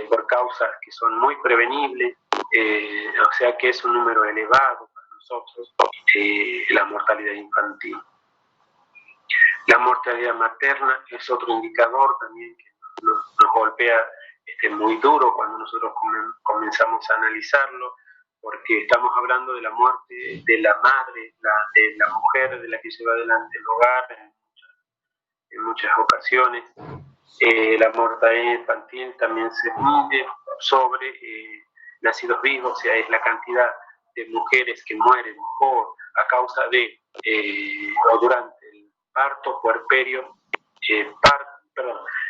por causas que son muy prevenibles, o sea que es un número elevado para nosotros la mortalidad infantil. La mortalidad materna es otro indicador también que nos golpea muy duro cuando nosotros comenzamos a analizarlo, porque estamos hablando de la muerte de la madre, de la mujer de la que lleva adelante el hogar en muchas ocasiones. La mortalidad infantil también se mide sobre nacidos vivos, o sea, es la cantidad de mujeres que mueren a causa de o durante el parto, puerperio,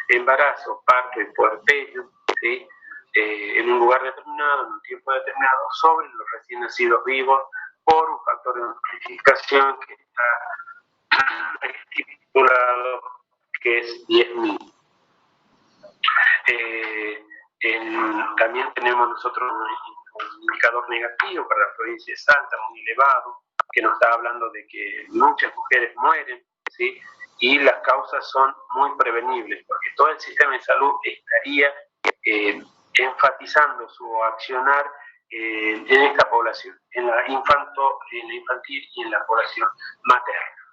embarazo, parto y puerperio, ¿sí? En un lugar determinado, en un tiempo determinado, sobre los recién nacidos vivos, por un factor de amplificación que está estipulado, que es 10.000. También tenemos nosotros un indicador negativo para la provincia de Salta, muy elevado, que nos está hablando de que muchas mujeres mueren, ¿sí? Y las causas son muy prevenible, porque todo el sistema de salud estaría enfatizando su accionar en esta población, en la infantil y en la población materna.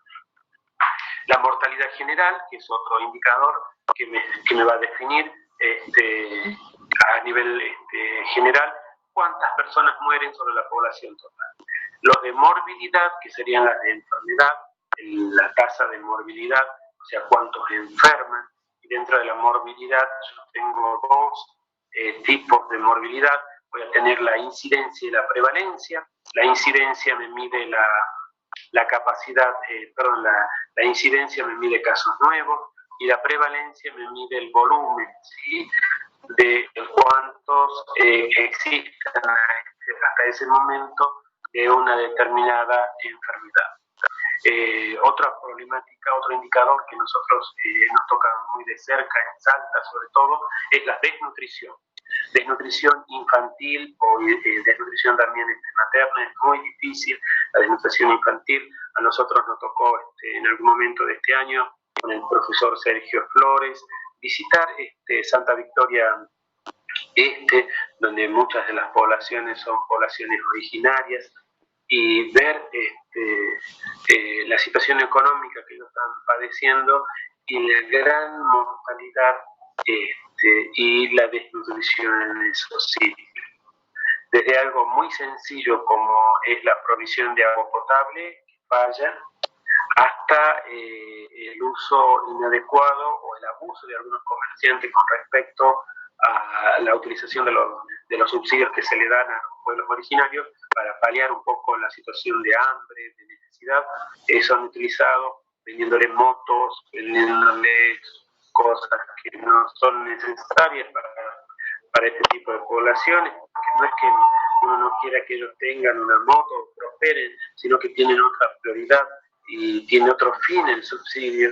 La mortalidad general, que es otro indicador que me va a definir a nivel general cuántas personas mueren sobre la población total. Los de morbilidad, que serían las de enfermedad, la tasa de morbilidad, o sea, cuántos enferman, y dentro de la morbilidad yo tengo dos tipos de morbilidad. Voy a tener la incidencia y la prevalencia. La incidencia me mide la capacidad, la incidencia me mide casos nuevos y la prevalencia me mide el volumen, ¿sí? De cuántos existen hasta ese momento de una determinada enfermedad. Otra problemática, otro indicador que nosotros nos toca muy de cerca en Salta sobre todo, es la desnutrición. Desnutrición infantil o desnutrición también materna es muy difícil. La desnutrición infantil a nosotros nos tocó en algún momento de este año con el profesor Sergio Flores visitar Santa Victoria donde muchas de las poblaciones son poblaciones originarias, y ver la situación económica que ellos están padeciendo y la gran mortalidad y la desnutrición en esos sitios. Desde algo muy sencillo como es la provisión de agua potable, que falla, hasta el uso inadecuado o el abuso de algunos comerciantes con respecto a la utilización de los subsidios que se le dan a los pueblos originarios para paliar un poco la situación de hambre, de necesidad. Son utilizados vendiéndole motos, vendiéndole cosas que no son necesarias para este tipo de poblaciones, porque no es que uno no quiera que ellos tengan una moto o prosperen, sino que tienen otra prioridad y tiene otro fin el subsidio,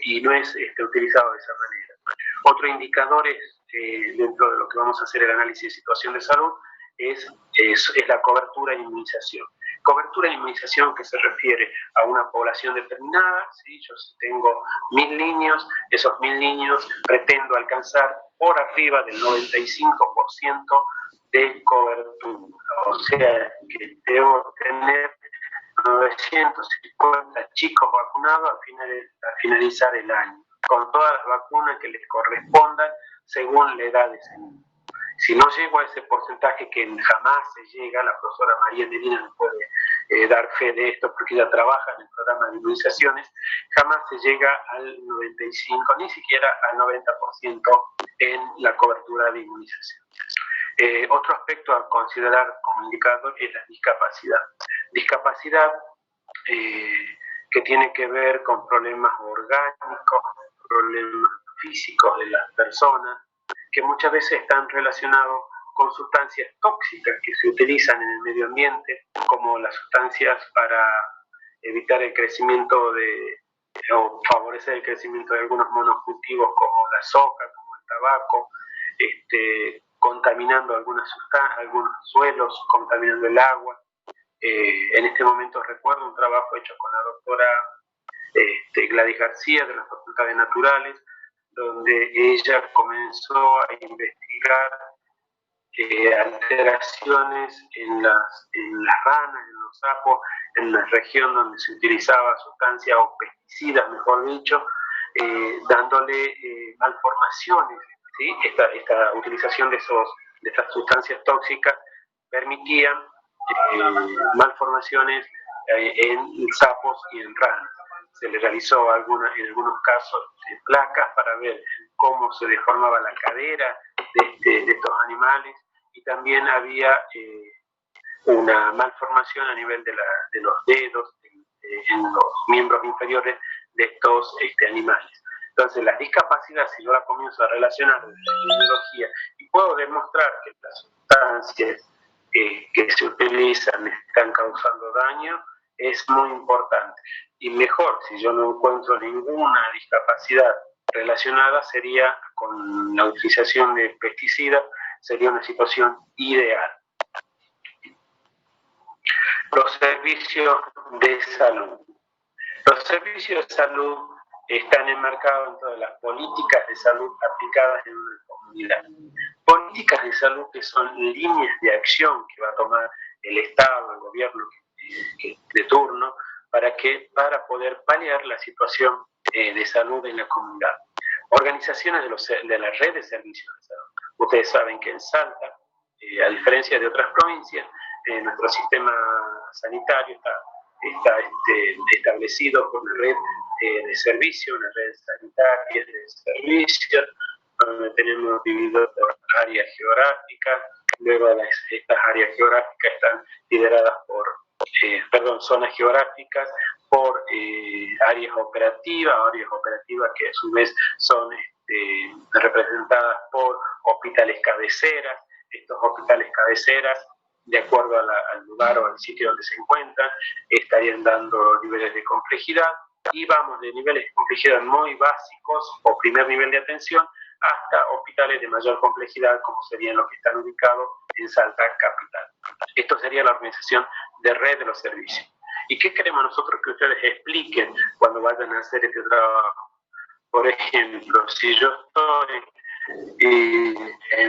y no es utilizado de esa manera. Otro indicador es, dentro de lo que vamos a hacer el análisis de situación de salud, es la cobertura e inmunización. Cobertura e inmunización que se refiere a una población determinada, ¿sí? Yo tengo 1000 niños, esos 1000 niños pretendo alcanzar por arriba del 95% de cobertura, o sea que debo tener 950 chicos vacunados al finalizar el año, con todas las vacunas que les correspondan según la edad de ese niño. Si no llego a ese porcentaje, que jamás se llega, la profesora María Medina nos puede dar fe de esto porque ella trabaja en el programa de inmunizaciones, jamás se llega al 95, ni siquiera al 90% en la cobertura de inmunización. Otro aspecto a considerar como indicador es la discapacidad. Discapacidad que tiene que ver con problemas orgánicos, problemas físicos de las personas, que muchas veces están relacionados con sustancias tóxicas que se utilizan en el medio ambiente, como las sustancias para evitar el crecimiento o favorecer el crecimiento de algunos monocultivos como la soja, como el tabaco, contaminando algunos suelos, contaminando el agua. En este momento recuerdo un trabajo hecho con la doctora Gladys García de la Facultad de Naturales, donde ella comenzó a investigar alteraciones en las ranas, en los sapos, en la región donde se utilizaba sustancia o pesticidas, mejor dicho, dándole malformaciones. ¿Sí? Esta utilización de estas sustancias tóxicas permitían malformaciones en sapos y en ranas. Se le realizó en algunos casos placas para ver cómo se deformaba la cadera de estos animales, y también había una malformación a nivel de los dedos, en los miembros inferiores de estos animales. Entonces, la discapacidad, si yo la comienzo a relacionar con la biología y puedo demostrar que las sustancias que se utilizan están causando daño, es muy importante. Y mejor, si yo no encuentro ninguna discapacidad relacionada, sería con la utilización de pesticidas, sería una situación ideal. Los servicios de salud. Los servicios de salud están enmarcados en todas las políticas de salud aplicadas en una comunidad. Políticas de salud que son líneas de acción que va a tomar el Estado, el gobierno de turno, para poder paliar la situación de salud en la comunidad. Organizaciones de la red de servicios de salud. Ustedes saben que en Salta, a diferencia de otras provincias, nuestro sistema sanitario está establecido por una red de servicios, una red sanitaria de servicios, donde tenemos dividido por áreas geográficas. Luego estas áreas geográficas están lideradas por zonas geográficas por áreas operativas que a su vez son representadas por hospitales cabeceras. Estos hospitales cabeceras de acuerdo al lugar o al sitio donde se encuentran, estarían dando niveles de complejidad, y vamos de niveles de complejidad muy básicos o primer nivel de atención hasta hospitales de mayor complejidad, como serían los que están ubicados en Salta capital. Esto sería la organización de red de los servicios. ¿Y qué queremos nosotros que ustedes expliquen cuando vayan a hacer este trabajo? Por ejemplo, si yo estoy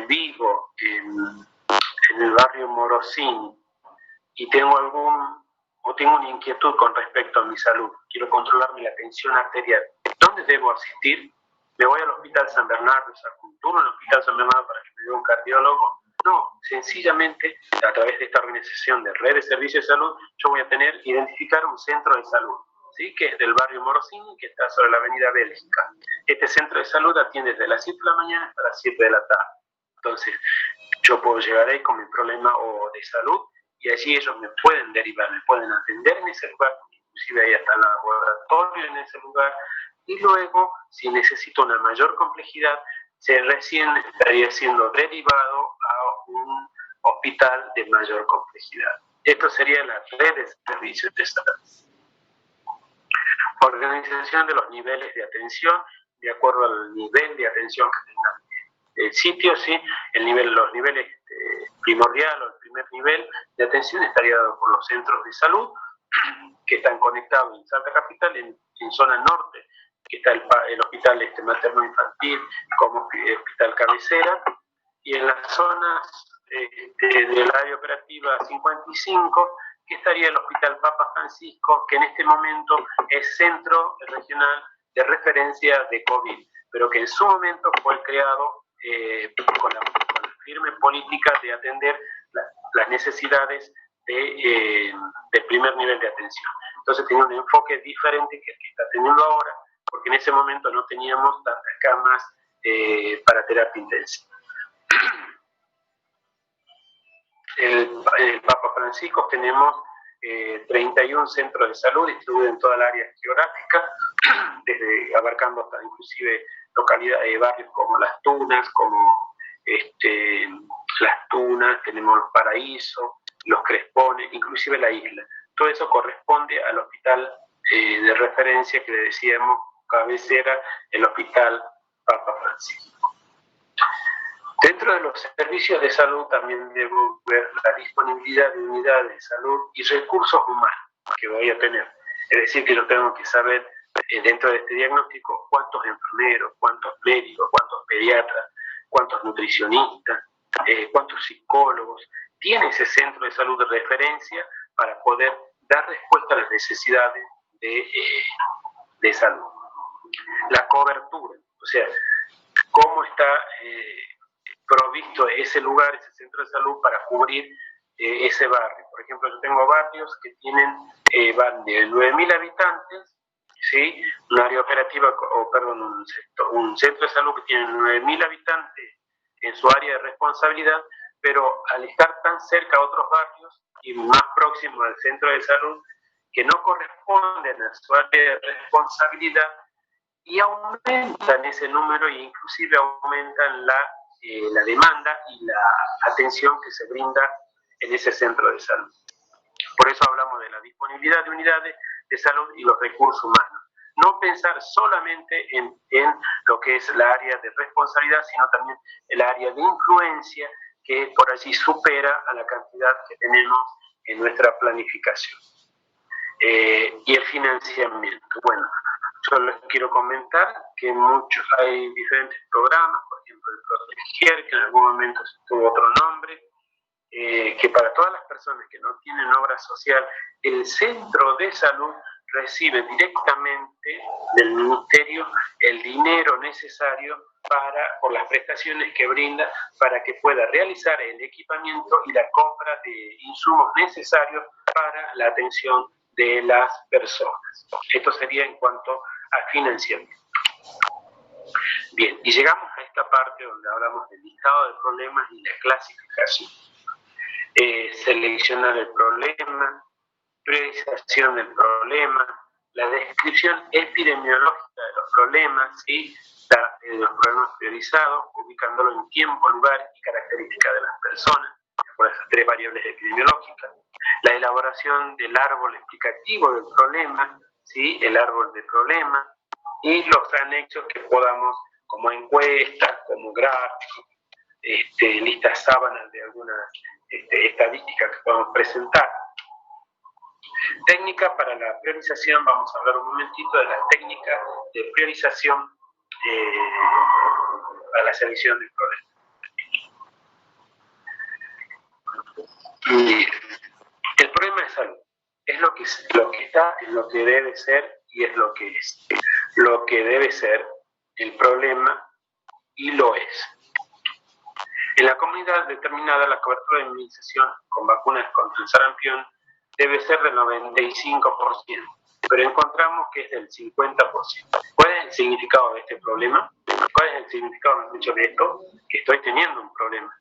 vivo en el barrio Morosín y tengo una inquietud con respecto a mi salud, quiero controlarme la tensión arterial, ¿dónde debo asistir? ¿Me voy al Hospital San Bernardo, saco un turno en el Hospital San Bernardo para que me dé un cardiólogo? No, sencillamente a través de esta organización de red de servicios de salud, yo voy a identificar un centro de salud, ¿sí? Que es del barrio Morosini, que está sobre la avenida Bélgica. Este centro de salud atiende desde las 7 de la mañana hasta las 7 de la tarde. Entonces, yo puedo llegar ahí con mi problema de salud y allí ellos me pueden derivar, me pueden atender en ese lugar, inclusive hay hasta laboratorio en ese lugar, y luego, si necesito una mayor complejidad, recién estaría siendo derivado a un hospital de mayor complejidad. Esto sería la red de servicios de salud. Organización de los niveles de atención, de acuerdo al nivel de atención que tengan el sitio, ¿sí? Los niveles primordial o el primer nivel de atención estaría dado por los centros de salud, que están conectados en Salta capital, en zona norte, que está el hospital materno-infantil como hospital cabecera, y en las zonas del área operativa 55, que estaría el Hospital Papa Francisco, que en este momento es centro regional de referencia de COVID, pero que en su momento fue creado con la firme política de atender las necesidades de primer nivel de atención. Entonces tenía un enfoque diferente que el que está teniendo ahora, porque en ese momento no teníamos tantas camas para terapia intensiva. El Papa Francisco tenemos 31 centros de salud distribuidos en toda el área geográfica, abarcando hasta inclusive localidades, barrios como Las Tunas, tenemos Paraíso, Los Crespones, inclusive la isla. Todo eso corresponde al hospital de referencia que le decíamos cabecera, el Hospital Papa Francisco. Dentro de los servicios de salud también debo ver la disponibilidad de unidades de salud y recursos humanos que voy a tener. Es decir, que yo tengo que saber dentro de este diagnóstico cuántos enfermeros, cuántos médicos, cuántos pediatras, cuántos nutricionistas, cuántos psicólogos tiene ese centro de salud de referencia para poder dar respuesta a las necesidades de salud. La cobertura, o sea, cómo está provisto ese lugar, ese centro de salud para cubrir ese barrio. Por ejemplo, yo tengo barrios que van de 9.000 habitantes, ¿sí? Un área operativa, un centro de salud que tiene 9.000 habitantes en su área de responsabilidad, pero al estar tan cerca a otros barrios y más próximo al centro de salud, que no corresponden a su área de responsabilidad, y aumentan ese número e inclusive aumentan la demanda y la atención que se brinda en ese centro de salud. Por eso hablamos de la disponibilidad de unidades de salud y los recursos humanos. No pensar solamente en lo que es la área de responsabilidad, sino también el área de influencia, que por allí supera a la cantidad que tenemos en nuestra planificación. Y el financiamiento. Bueno, yo les quiero comentar que hay diferentes programas, por ejemplo el Proteger, que en algún momento tuvo otro nombre, que para todas las personas que no tienen obra social, el centro de salud recibe directamente del ministerio el dinero necesario por las prestaciones que brinda para que pueda realizar el equipamiento y la compra de insumos necesarios para la atención de las personas. Esto sería en cuanto a financiamiento. Bien, y llegamos a esta parte donde hablamos del listado de problemas y la clasificación. Seleccionar el problema, priorización del problema, la descripción epidemiológica de los problemas, ¿sí? Los problemas priorizados, ubicándolo en tiempo, lugar y características de las personas, de por esas tres variables epidemiológicas. La elaboración del árbol explicativo del problema, ¿sí? El árbol del problema, y los anexos que podamos, como encuestas, como gráficos, listas sábanas de algunas estadísticas que podamos presentar. Técnica para la priorización, vamos a hablar un momentito de las técnicas de priorización a la selección del problema. Y el problema de salud es lo que está, es lo que debe ser y es lo que es. Lo que debe ser el problema y lo es. En la comunidad determinada, la cobertura de inmunización con vacunas contra el sarampión debe ser del 95%, pero encontramos que es del 50%. ¿Cuál es el significado de este problema? ¿Cuál es el significado, mejor dicho, de esto? Que estoy teniendo un problema.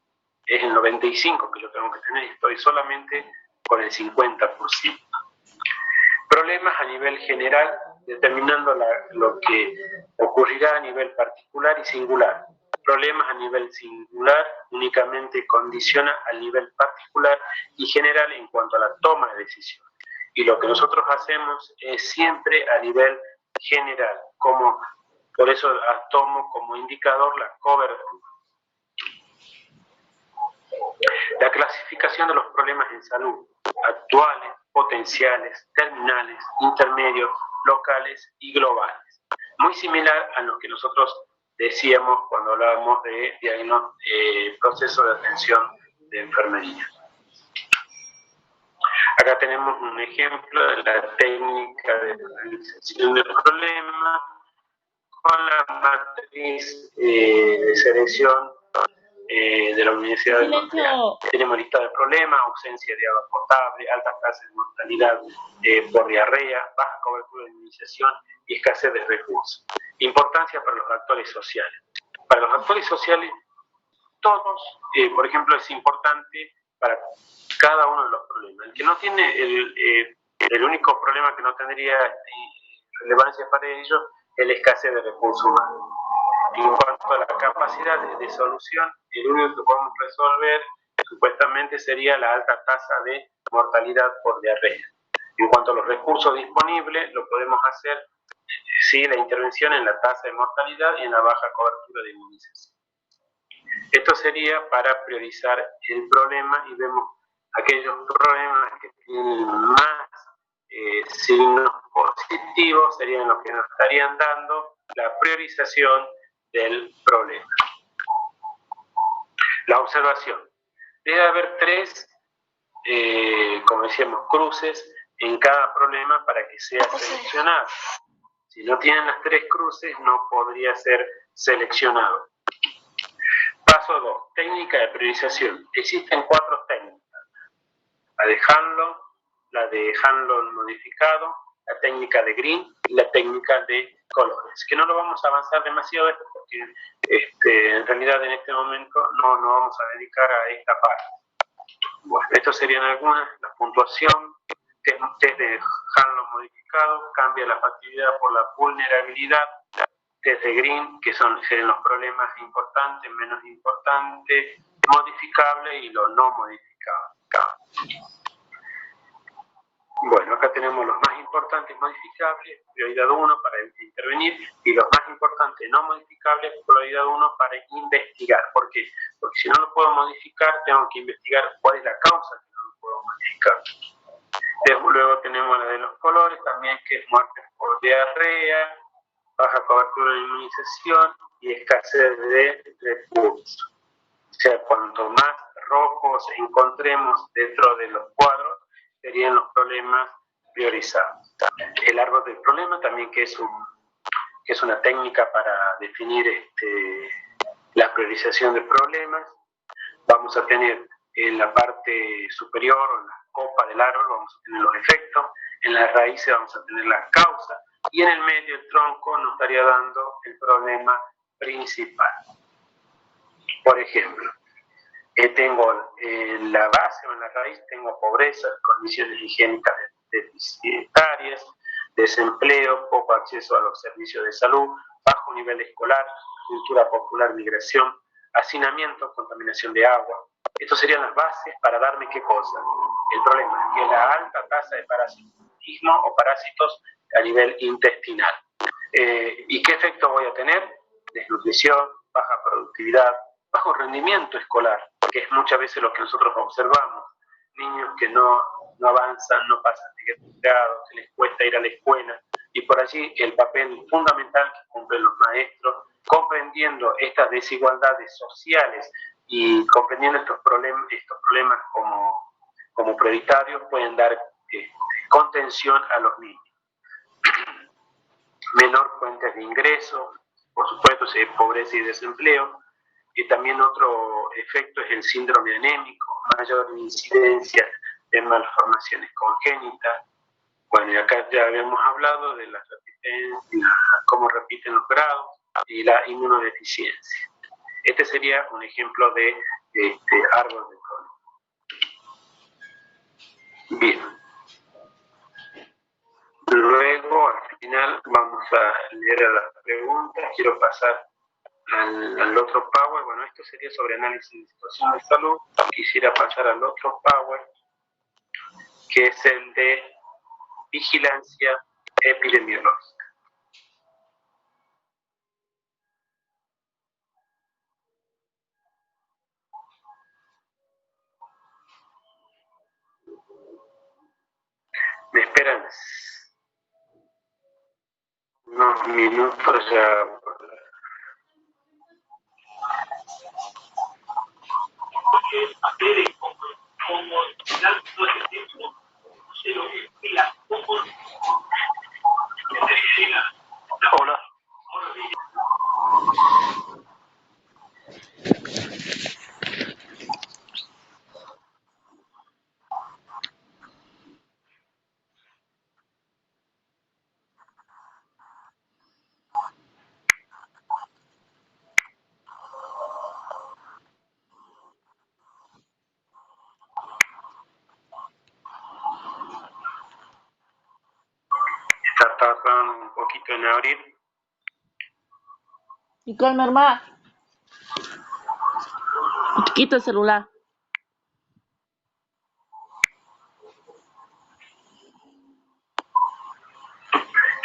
Es el 95% que yo tengo que tener y estoy solamente con el 50%. Problemas a nivel general, determinando lo que ocurrirá a nivel particular y singular. Problemas a nivel singular únicamente condiciona al nivel particular y general en cuanto a la toma de decisiones. Y lo que nosotros hacemos es siempre a nivel general, por eso tomo como indicador la cobertura. La clasificación de los problemas en salud, actuales, potenciales, terminales, intermedios, locales y globales. Muy similar a lo que nosotros decíamos cuando hablábamos de proceso de atención de enfermería. Acá tenemos un ejemplo de la técnica de realización del problema con la matriz de selección de la Universidad de Montreal. Tenemos lista de problemas, ausencia de agua potable, altas tasas de mortalidad por diarrea, baja cobertura de inmunización y escasez de recursos. Importancia para los actores sociales. Para los actores sociales, todos, por ejemplo, es importante para cada uno de los problemas. El que no tiene el único problema que no tendría relevancia para ellos es la escasez de recursos humanos. En cuanto a la capacidad de solución, el único que podemos resolver supuestamente sería la alta tasa de mortalidad por diarrea. En cuanto a los recursos disponibles, lo podemos hacer sí, la intervención en la tasa de mortalidad y en la baja cobertura de inmunización. Esto sería para priorizar el problema y vemos aquellos problemas que tienen más signos positivos, serían los que nos estarían dando la priorización del problema. La observación. Debe haber tres, como decíamos, cruces en cada problema para que sea seleccionado. Si no tienen las tres cruces, no podría ser seleccionado. Paso 2. Técnica de priorización. Existen 4 técnicas. La de Hanlon modificado, la técnica de Green y la técnica de colores. Que no lo vamos a avanzar demasiado esto porque en realidad en este momento no nos vamos a dedicar a esta parte. Bueno, estos serían algunas. La puntuación, test de Hanlon modificado, cambia la factibilidad por la vulnerabilidad. Test de Green, que serían los problemas importantes, menos importantes, modificables y los no modificables. Bueno, acá tenemos los más importantes modificables, prioridad 1 para intervenir, y los más importantes no modificables, prioridad 1 para investigar. ¿Por qué? Porque si no lo puedo modificar, tengo que investigar cuál es la causa que no lo puedo modificar. Luego tenemos la de los colores también, que es muerte por diarrea, baja cobertura de inmunización y escasez de recursos. O sea, cuanto más rojos encontremos dentro de los cuadros, serían los problemas priorizados. El árbol del problema también, que es una técnica para definir la priorización de problemas. Vamos a tener en la parte superior, en la copa del árbol, vamos a tener los efectos, en las raíces vamos a tener las causas, y en el medio, el tronco, nos estaría dando el problema principal. Por ejemplo, tengo en la base o en la raíz, tengo pobreza, condiciones higiénicas deficitarias, desempleo, poco acceso a los servicios de salud, bajo nivel escolar, cultura popular, migración, hacinamiento, contaminación de agua, Estas serían las bases para darme qué cosa. El problema es que la alta tasa de parasitismo o parásitos a nivel intestinal. ¿Y qué efecto voy a tener? Desnutrición, baja productividad, bajo rendimiento escolar, que es muchas veces lo que nosotros observamos. Niños que no avanzan, no pasan de grado, se les cuesta ir a la escuela, y por allí el papel fundamental que cumplen los maestros, comprendiendo estas desigualdades sociales y comprendiendo estos problemas como prioritarios, pueden dar contención a los niños. Menor fuentes de ingreso, por supuesto, pobreza y desempleo, y también otro efecto es el síndrome anémico, mayor incidencia de malformaciones congénitas. Bueno, y acá ya habíamos hablado de las resistencias, cómo repiten los grados y la inmunodeficiencia. Este sería un ejemplo de árbol de crónico. Bien. Luego, al final, vamos a leer las preguntas. Quiero pasar al otro Power. Bueno, esto sería sobre análisis de situación de salud. Quisiera pasar al otro Power, que es el de vigilancia epidemiológica. ¿Me esperan unos minutos ya? Hola. Está tardando un poquito en abrir. Nicole, mi hermana. Quita el celular.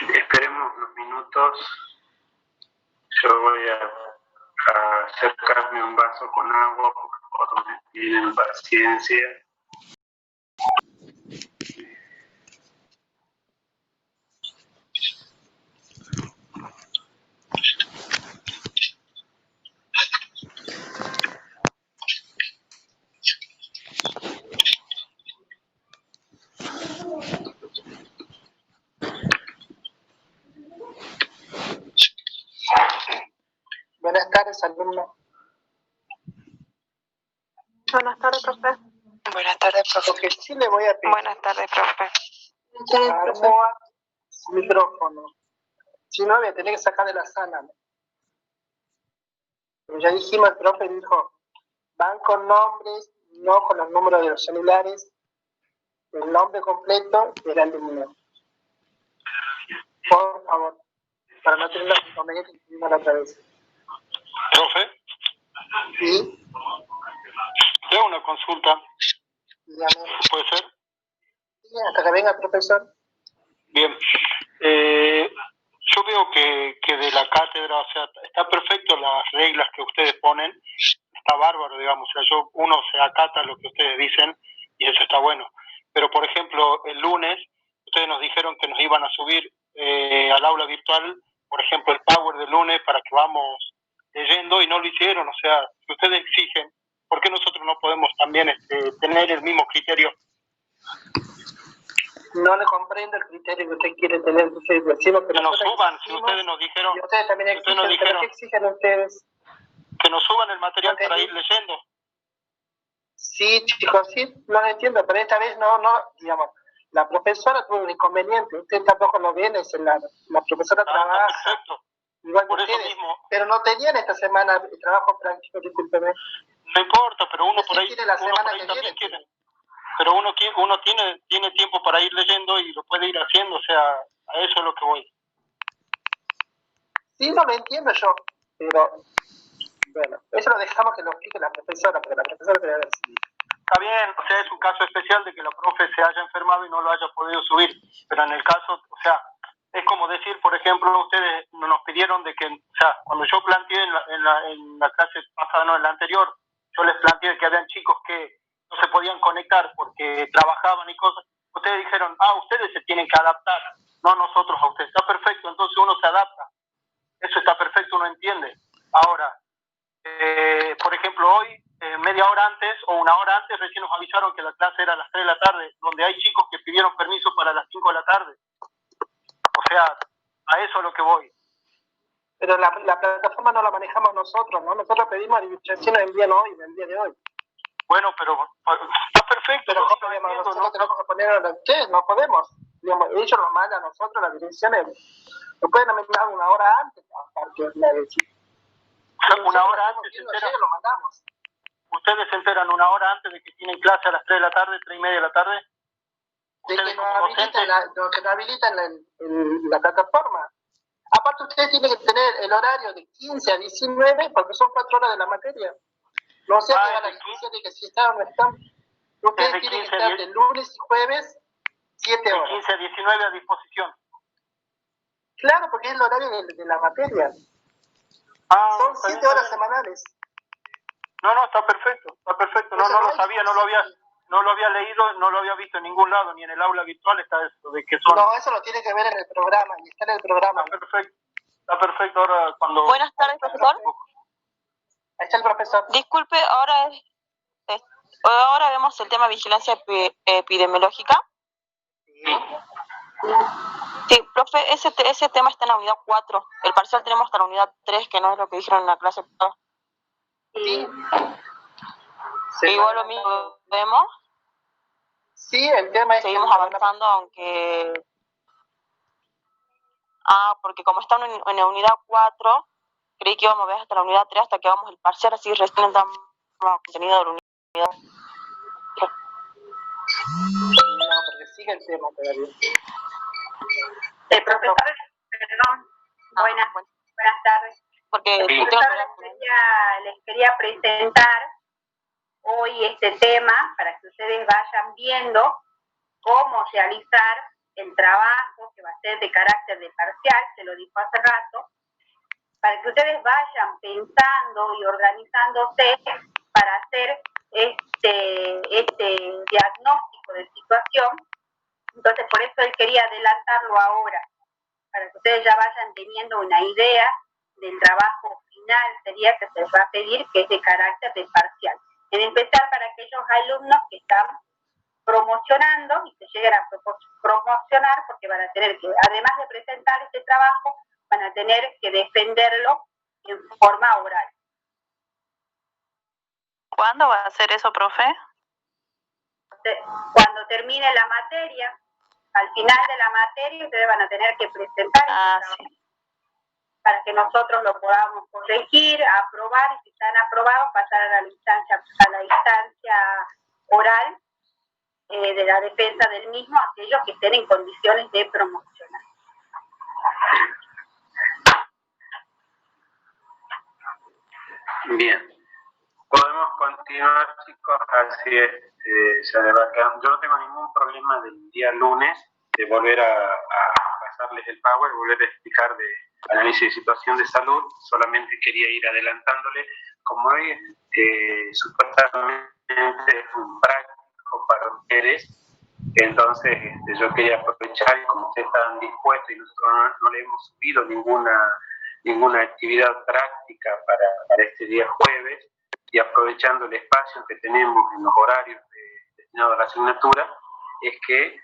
Esperemos unos minutos. Yo voy a acercarme un vaso con agua, por favor, me tienen paciencia. Buenas tardes, alumno. Buenas tardes, profe. Buenas tardes, profe. Lo que sí le voy a pedir. Buenas tardes, profe. Armo su micrófono. Si no, voy a tener que sacar de la sala, ¿no? Pero ya dijimos, el profe dijo, van con nombres, no con los números de los celulares, el nombre completo del alumno. Por favor, para no tener los inconvenientes que tuvimos la otra vez. Profe, ¿Sí? tengo una consulta, Dígame. ¿puede ser? Sí, hasta que venga el profesor. Bien. Yo veo que de la cátedra, o sea, está perfecto las reglas que ustedes ponen, está bárbaro, digamos, o sea, uno se acata lo que ustedes dicen y eso está bueno. Pero, por ejemplo, el lunes, ustedes nos dijeron que nos iban a subir al aula virtual, por ejemplo, el Power del lunes para que vamos leyendo y no lo hicieron, o sea, si ustedes exigen, ¿por qué nosotros no podemos también tener el mismo criterio? No le comprendo el criterio que usted quiere tener, entonces decimos que Que nos nosotros suban, si exigimos, ustedes nos dijeron, y ustedes también exigen, nos dijeron ¿pero qué exigen ustedes? que nos suban el material No para entendí. ir leyendo. Sí, chicos, sí, no lo entiendo, pero esta vez no, digamos, la profesora tuvo un inconveniente, usted tampoco lo ven, la profesora trabaja, Perfecto. igual que Por eso ustedes, mismo. pero no tenían esta semana el trabajo práctico, discúlpeme. No importa, pero uno Sí por ahí, tiene la uno semana por ahí que también viene. quiere. Pero uno tiene tiempo para ir leyendo y lo puede ir haciendo, o sea, a eso es lo que voy. Sí, no lo entiendo yo, pero Bueno, eso lo dejamos que lo explique la profesora, porque la profesora debe haber sido. Está bien, o sea, es un caso especial de que la profe se haya enfermado y no lo haya podido subir, pero en el caso, o sea, es como decir, por ejemplo, ustedes nos pidieron de que, o sea, cuando yo planteé en la clase pasada, no, en la anterior, yo les planteé que habían chicos que no se podían conectar porque trabajaban y cosas, ustedes dijeron, ustedes se tienen que adaptar, no nosotros a ustedes. Está perfecto, entonces uno se adapta, eso está perfecto, uno entiende. Ahora, por ejemplo, hoy, media hora antes o una hora antes, recién nos avisaron que la clase era a las 3 de la tarde, donde hay chicos que pidieron permiso para las 5 de la tarde. O sea, a eso es lo que voy. Pero la plataforma no la manejamos nosotros, ¿no? Nosotros pedimos administración el día de hoy. Bueno, pero está perfecto. Pero yo digamos, entiendo, nosotros tenemos que poner a ustedes, no podemos. Digamos, ellos nos mandan a nosotros las direcciones. Lo pueden mandar una hora antes, aparte de la decisión. Una hora antes se enteran. Lo mandamos. Ustedes se enteran una hora antes de que tienen clase a las 3 de la tarde, 3 y media de la tarde. De que no habilitan la plataforma. Aparte, ustedes tienen que tener el horario de 15 a 19, porque son 4 horas de la materia. No sé que van a discusión de que si están o no están. Ustedes tienen que estar de lunes y jueves, 7 horas. De 15 a 19 a disposición. Claro, porque es el horario de la materia. Son 7 horas semanales. No, está perfecto, está perfecto. No lo sabía, no lo había leído, no lo había visto en ningún lado, ni en el aula virtual está eso, de que son... No, eso lo tiene que ver en el programa, y está en el programa. Está perfecto ahora cuando... Buenas tardes, profesor. Ahí está el profesor. Disculpe, ahora vemos el tema vigilancia epidemiológica. Sí, profe, ese tema está en la unidad 4. El parcial tenemos hasta la unidad 3, que no es lo que dijeron en la clase. Sí. Igual lo mismo vemos. Sí, el tema es seguimos avanzando, aunque... porque como está en la unidad 4, creí que íbamos a ver hasta la unidad 3, hasta que vamos el parcial, así recién entramos al contenido de la unidad 3. No, porque sigue el tema todavía. Profesor, perdón, buenas tardes. Porque les quería presentar hoy este tema para que ustedes vayan viendo cómo realizar el trabajo que va a ser de carácter de parcial, se lo dijo hace rato, para que ustedes vayan pensando y organizándose para hacer este diagnóstico de situación. Entonces, por eso él quería adelantarlo ahora, para que ustedes ya vayan teniendo una idea del trabajo final, sería que se les va a pedir, que es de carácter de parcial. En empezar, para aquellos alumnos que están promocionando y que lleguen a promocionar, porque van a tener que, además de presentar este trabajo, van a tener que defenderlo en forma oral. ¿Cuándo va a hacer eso, profe? Cuando termine la materia, al final de la materia, ustedes van a tener que presentar sí, para que nosotros lo podamos corregir, aprobar, y si están aprobados, pasar a la instancia oral de la defensa del mismo, aquellos que estén en condiciones de promocionar. Bien, podemos continuar, chicos, así se le va quedando. Yo no tengo ningún problema del día lunes de volver a pasarles el power, volver a explicar de análisis de situación de salud. Solamente quería ir adelantándole, como hoy supuestamente es un práctico para ustedes, entonces yo quería aprovechar, y como ustedes estaban dispuestos y nosotros no le hemos subido ninguna actividad práctica para este día jueves, y aprovechando el espacio que tenemos en los horarios destinados a la asignatura, es que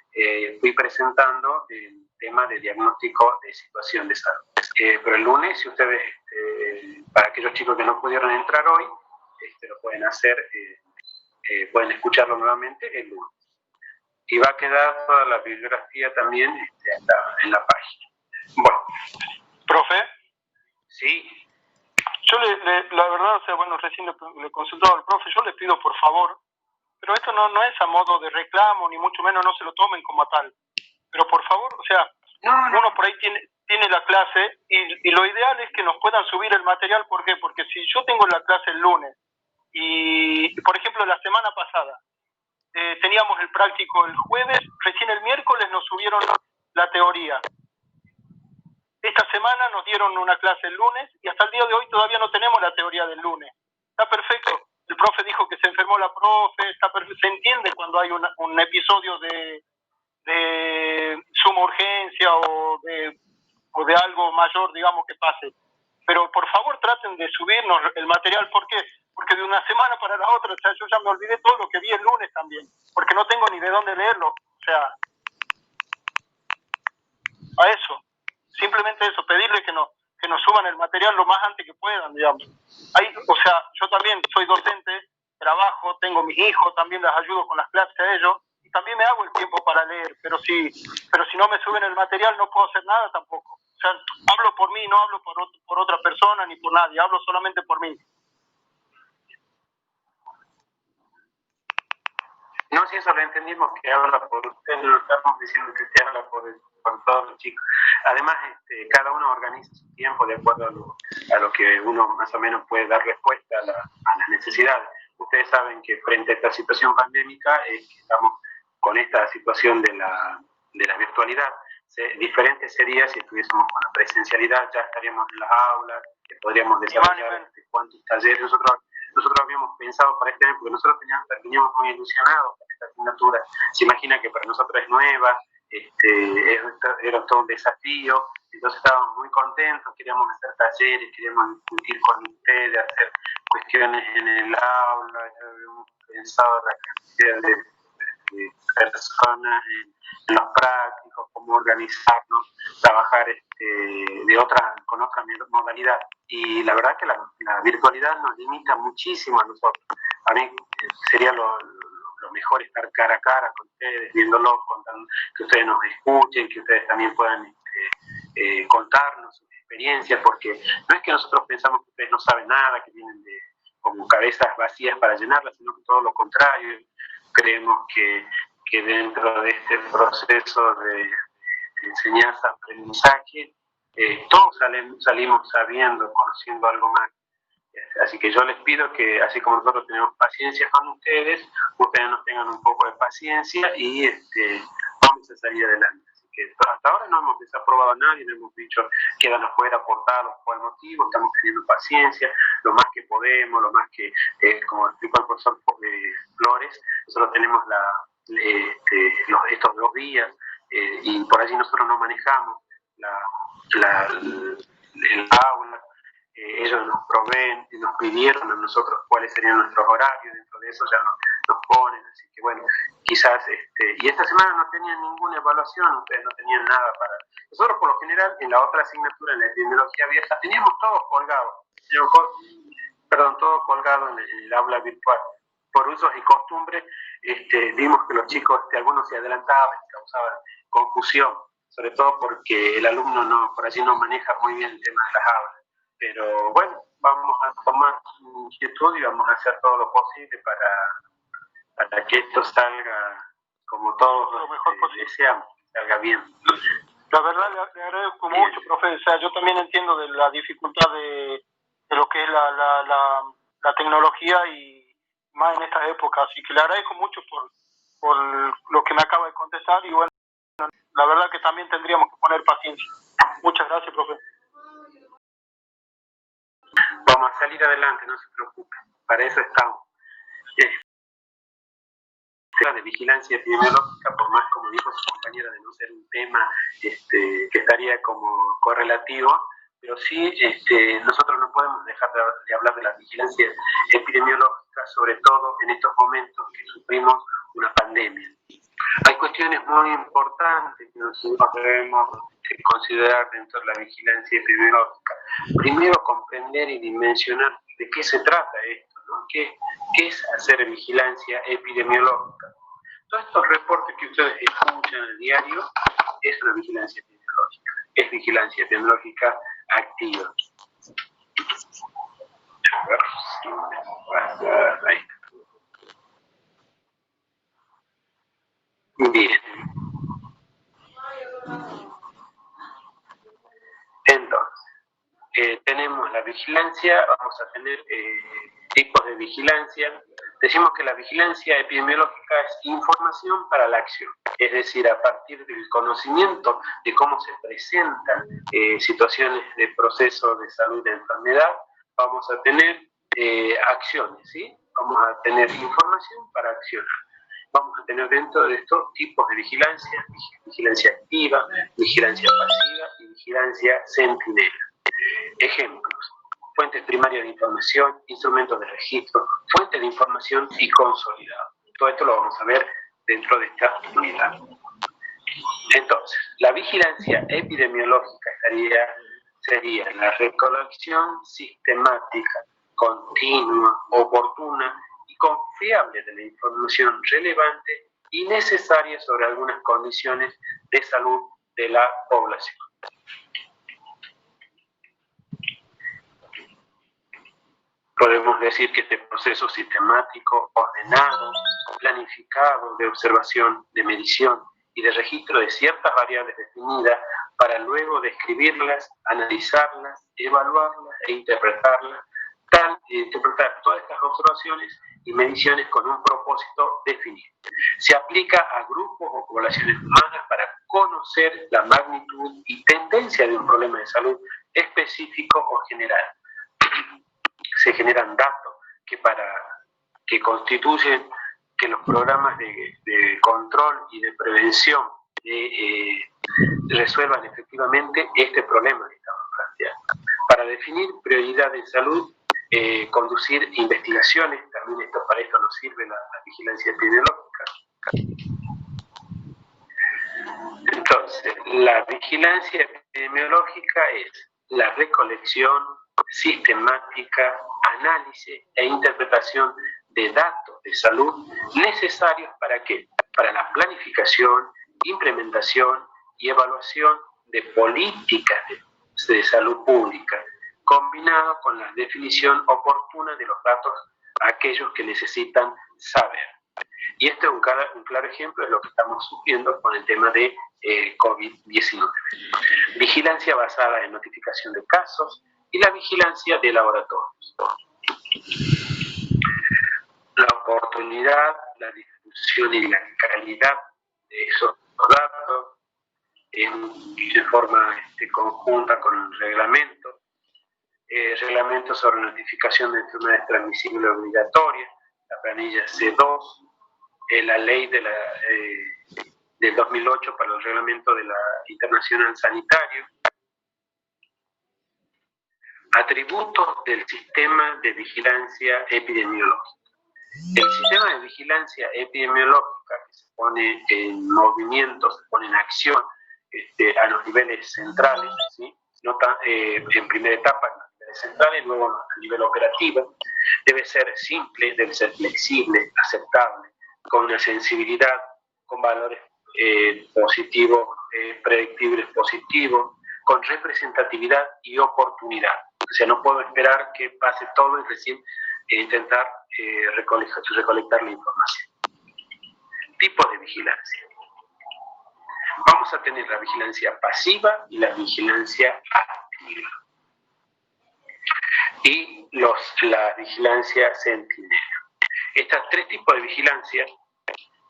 fui presentando el tema de diagnóstico de situación de salud. Pero el lunes, si ustedes, para aquellos chicos que no pudieron entrar hoy, lo pueden hacer, pueden escucharlo nuevamente el lunes. Y va a quedar toda la bibliografía también en la página. Bueno. ¿Profe? Sí. Yo la verdad, o sea, bueno, recién le consultaba al profe, yo le pido por favor, pero esto no es a modo de reclamo, ni mucho menos, no se lo tomen como a tal. Pero por favor, o sea, Uno por ahí tiene la clase y lo ideal es que nos puedan subir el material. ¿Por qué? Porque si yo tengo la clase el lunes y, por ejemplo, la semana pasada teníamos el práctico el jueves, recién el miércoles nos subieron la teoría. Esta semana nos dieron una clase el lunes y hasta el día de hoy todavía no tenemos la teoría del lunes. Está perfecto. El profe dijo que se enfermó la profe, se entiende cuando hay un episodio de suma urgencia o de algo mayor, digamos, que pase. Pero por favor traten de subirnos el material. ¿Por qué? Porque de una semana para la otra, o sea, yo ya me olvidé todo lo que vi el lunes también, porque no tengo ni de dónde leerlo. O sea, a eso, simplemente eso, pedirle que nos suban el material lo más antes que puedan, digamos. O sea, yo también soy docente, trabajo, tengo mis hijos, también les ayudo con las clases a ellos, y también me hago el tiempo para leer, pero si no me suben el material no puedo hacer nada tampoco. O sea, hablo por mí, no hablo por otra persona ni por nadie, hablo solamente por mí. No, si eso lo entendimos, que habla por usted, no estamos diciendo que usted habla por todos los chicos. Además, cada uno organiza su tiempo de acuerdo a lo que uno más o menos puede dar respuesta a las necesidades. Ustedes saben que frente a esta situación pandémica, estamos con esta situación de la virtualidad. Diferente sería si estuviésemos con la presencialidad, ya estaríamos en las aulas, que podríamos desarrollar cuántos talleres. Nosotros habíamos pensado para este año, porque nosotros teníamos muy ilusionados con esta asignatura. Se imagina que para nosotros es nueva, era todo un desafío, entonces estábamos muy contentos, queríamos hacer talleres, queríamos discutir con ustedes, hacer cuestiones en el aula, ya habíamos pensado la cantidad de personas en los prácticos, cómo organizarnos, trabajar con otra modalidad. Y la verdad que la virtualidad nos limita muchísimo a nosotros. A mí sería lo mejor estar cara a cara con ustedes, viéndolos, que ustedes nos escuchen, que ustedes también puedan contarnos sus experiencias, porque no es que nosotros pensamos que ustedes no saben nada, que vienen como cabezas vacías para llenarlas, sino que todo lo contrario. Creemos que dentro de este proceso de enseñanza-aprendizaje, todos salimos sabiendo, conociendo algo más. Así que yo les pido que, así como nosotros tenemos paciencia con ustedes nos tengan un poco de paciencia y vamos a salir adelante. Así que hasta ahora no hemos desaprobado a nadie, no hemos dicho quedan afuera por tal o cual motivo, estamos teniendo paciencia, lo más que podemos, lo más que, como explicó el profesor Flores, nosotros tenemos estos 2 días y por allí nosotros no manejamos el aula. Ellos nos proveen y nos pidieron a nosotros cuáles serían nuestros horarios, dentro de eso ya nos ponen, así que bueno, quizás, y esta semana no tenían ninguna evaluación, ustedes no tenían nada para... Nosotros por lo general en la otra asignatura, en la epidemiología vieja, teníamos todo colgado en el aula virtual. Por usos y costumbres, vimos que los chicos, algunos se adelantaban y causaban confusión, sobre todo porque el alumno por allí no maneja muy bien el tema de las aulas. Pero bueno, vamos a tomar inquietud y vamos a hacer todo lo posible para que esto salga como todos lo mejor deseamos, salga bien. La verdad le agradezco mucho, profe. O sea, yo también entiendo de la dificultad de lo que es la tecnología y más en esta época. Así que le agradezco mucho por lo que me acaba de contestar y bueno, la verdad que también tendríamos que poner paciencia. Muchas gracias, profe. Vamos a salir adelante, no se preocupe, para eso estamos. De vigilancia epidemiológica, por más, como dijo su compañera, de no ser un tema que estaría como correlativo, pero sí nosotros no podemos dejar de hablar de la vigilancia epidemiológica, sobre todo en estos momentos que sufrimos una pandemia. Hay cuestiones muy importantes que nosotros debemos considerar dentro de la vigilancia epidemiológica. Primero, comprender y dimensionar de qué se trata esto, ¿no? ¿Qué es hacer vigilancia epidemiológica? Todos estos reportes que ustedes escuchan en el diario es una vigilancia epidemiológica, es vigilancia epidemiológica activa. Ahí. Bien. vigilancia vamos a tener tipos de vigilancia. Decimos que la vigilancia epidemiológica es información para la acción, es decir, a partir del conocimiento de cómo se presentan situaciones de proceso de salud de enfermedad, vamos a tener acciones, ¿sí? Vamos a tener información para accionar. Vamos a tener dentro de estos tipos de vigilancia, vigilancia activa, vigilancia pasiva y vigilancia centinela. Ejemplos: fuentes primarias de información, instrumentos de registro, fuentes de información y consolidado. Todo esto lo vamos a ver dentro de esta unidad. Entonces, la vigilancia epidemiológica sería la recolección sistemática, continua, oportuna y confiable de la información relevante y necesaria sobre algunas condiciones de salud de la población. Podemos decir que este proceso sistemático, ordenado, planificado de observación, de medición y de registro de ciertas variables definidas para luego describirlas, analizarlas, evaluarlas e interpretar todas estas observaciones y mediciones con un propósito definido. Se aplica a grupos o poblaciones humanas para conocer la magnitud y tendencia de un problema de salud específico o general. Se generan datos que constituyen que los programas de control y de prevención resuelvan efectivamente este problema que estamos planteando. Para definir prioridades en salud, conducir investigaciones, también para esto nos sirve la vigilancia epidemiológica. Entonces, la vigilancia epidemiológica es la recolección sistemática, análisis e interpretación de datos de salud necesarios ¿para qué? Para la planificación, implementación y evaluación de políticas de salud pública, combinado con la definición oportuna de los datos a aquellos que necesitan saber. Y este es un claro ejemplo de lo que estamos sufriendo con el tema de COVID-19. Vigilancia basada en notificación de casos y la vigilancia de laboratorios. La oportunidad, la difusión y la calidad de esos datos de forma conjunta con el reglamento sobre notificación de enfermedades transmisibles obligatorias, la planilla C2, la ley del 2008 para el reglamento de la Internacional Sanitario. Atributos del sistema de vigilancia epidemiológica. El sistema de vigilancia epidemiológica que se pone en movimiento, se pone en acción a los niveles centrales, ¿sí? En primera etapa en los niveles centrales, luego a nivel operativo, debe ser simple, debe ser flexible, aceptable, con una sensibilidad, con valores positivos, predictibles positivos, con representatividad y oportunidad. O sea, no puedo esperar que pase todo y recién intentar recolectar la información. Tipos de vigilancia. Vamos a tener la vigilancia pasiva y la vigilancia activa. Y la vigilancia centinela. Estos tres tipos de vigilancia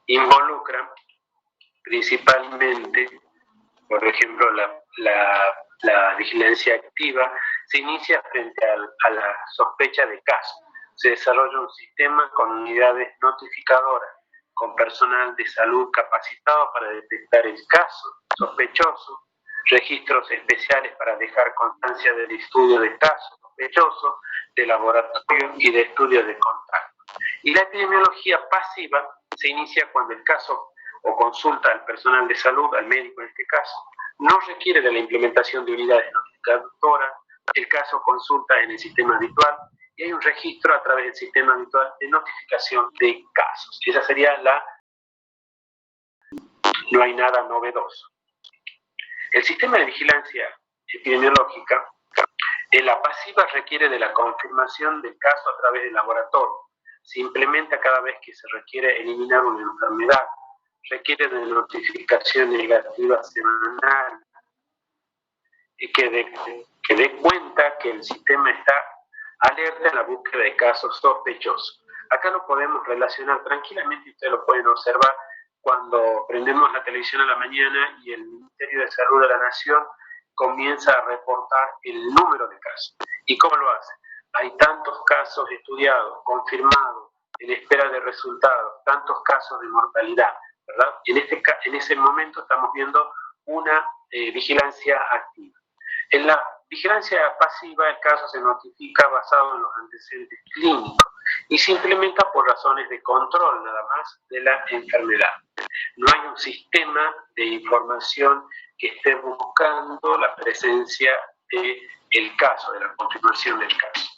involucran principalmente, por ejemplo, la vigilancia activa se inicia frente a la sospecha de casos. Se desarrolla un sistema con unidades notificadoras, con personal de salud capacitado para detectar el caso sospechoso, registros especiales para dejar constancia del estudio de casos sospechosos, de laboratorio y de estudios de contacto. Y la epidemiología pasiva se inicia cuando el caso o consulta al personal de salud, al médico en este caso, no requiere de la implementación de unidades notificadoras, el caso consulta en el sistema habitual y hay un registro a través del sistema habitual de notificación de casos. Esa sería no hay nada novedoso. El sistema de vigilancia epidemiológica, la pasiva requiere de la confirmación del caso a través del laboratorio. Se implementa cada vez que se requiere eliminar una enfermedad. Requiere de notificación negativa semanal, que que dé cuenta que el sistema está alerta en la búsqueda de casos sospechosos. Acá lo podemos relacionar tranquilamente, ustedes lo pueden observar cuando prendemos la televisión a la mañana y el Ministerio de Salud de la Nación comienza a reportar el número de casos. ¿Y cómo lo hace? Hay tantos casos estudiados, confirmados, en espera de resultados, tantos casos de mortalidad, ¿verdad? En ese momento estamos viendo una vigilancia activa. En la vigilancia pasiva el caso se notifica basado en los antecedentes clínicos y se implementa por razones de control nada más de la enfermedad. No hay un sistema de información que esté buscando la presencia del caso, de la confirmación del caso.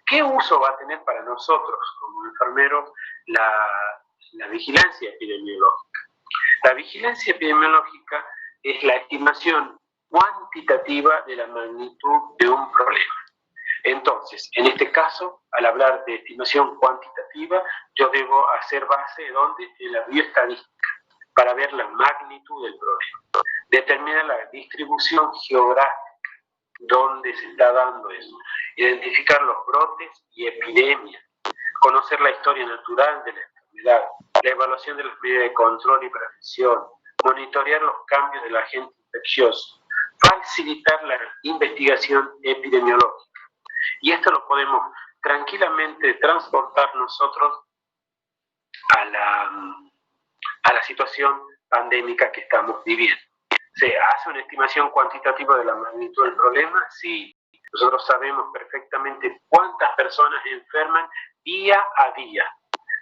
¿Qué uso va a tener para nosotros como enfermeros la vigilancia epidemiológica? La vigilancia epidemiológica es la estimación cuantitativa de la magnitud de un problema. Entonces, en este caso, al hablar de estimación cuantitativa, yo debo hacer base de ¿dónde? En la bioestadística, para ver la magnitud del problema. Determinar la distribución geográfica, dónde se está dando eso. Identificar los brotes y epidemias. Conocer la historia natural de la enfermedad. La evaluación de las medidas de control y prevención. Monitorear los cambios del agente infeccioso. Facilitar la investigación epidemiológica. Y esto lo podemos tranquilamente transportar nosotros a la situación pandémica que estamos viviendo. ¿Se hace una estimación cuantitativa de la magnitud del problema? Sí. Nosotros sabemos perfectamente cuántas personas enferman día a día,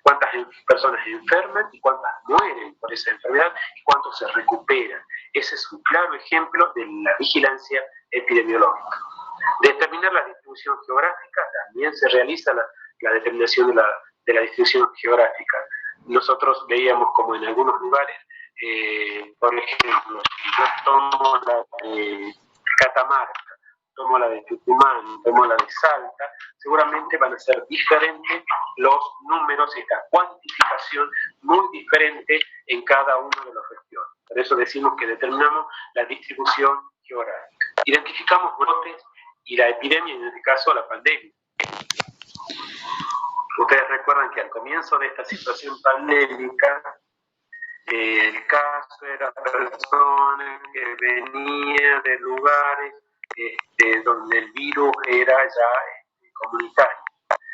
cuántas personas enferman y cuántas mueren por esa enfermedad y cuántos se recuperan. Ese es un claro ejemplo de la vigilancia epidemiológica. Determinar la distribución geográfica, también se realiza la determinación de la distribución geográfica. Nosotros veíamos como en algunos lugares, por ejemplo, yo tomo la de Catamarca, tomo la de Tucumán, tomo la de Salta, seguramente van a ser diferentes los números y esta cuantificación muy diferente en cada uno de las regiones. Por eso decimos que determinamos la distribución geográfica. Identificamos brotes y la epidemia, en este caso la pandemia. Ustedes recuerdan que al comienzo de esta situación pandémica, el caso era personas que venían de lugares donde el virus era ya comunitario.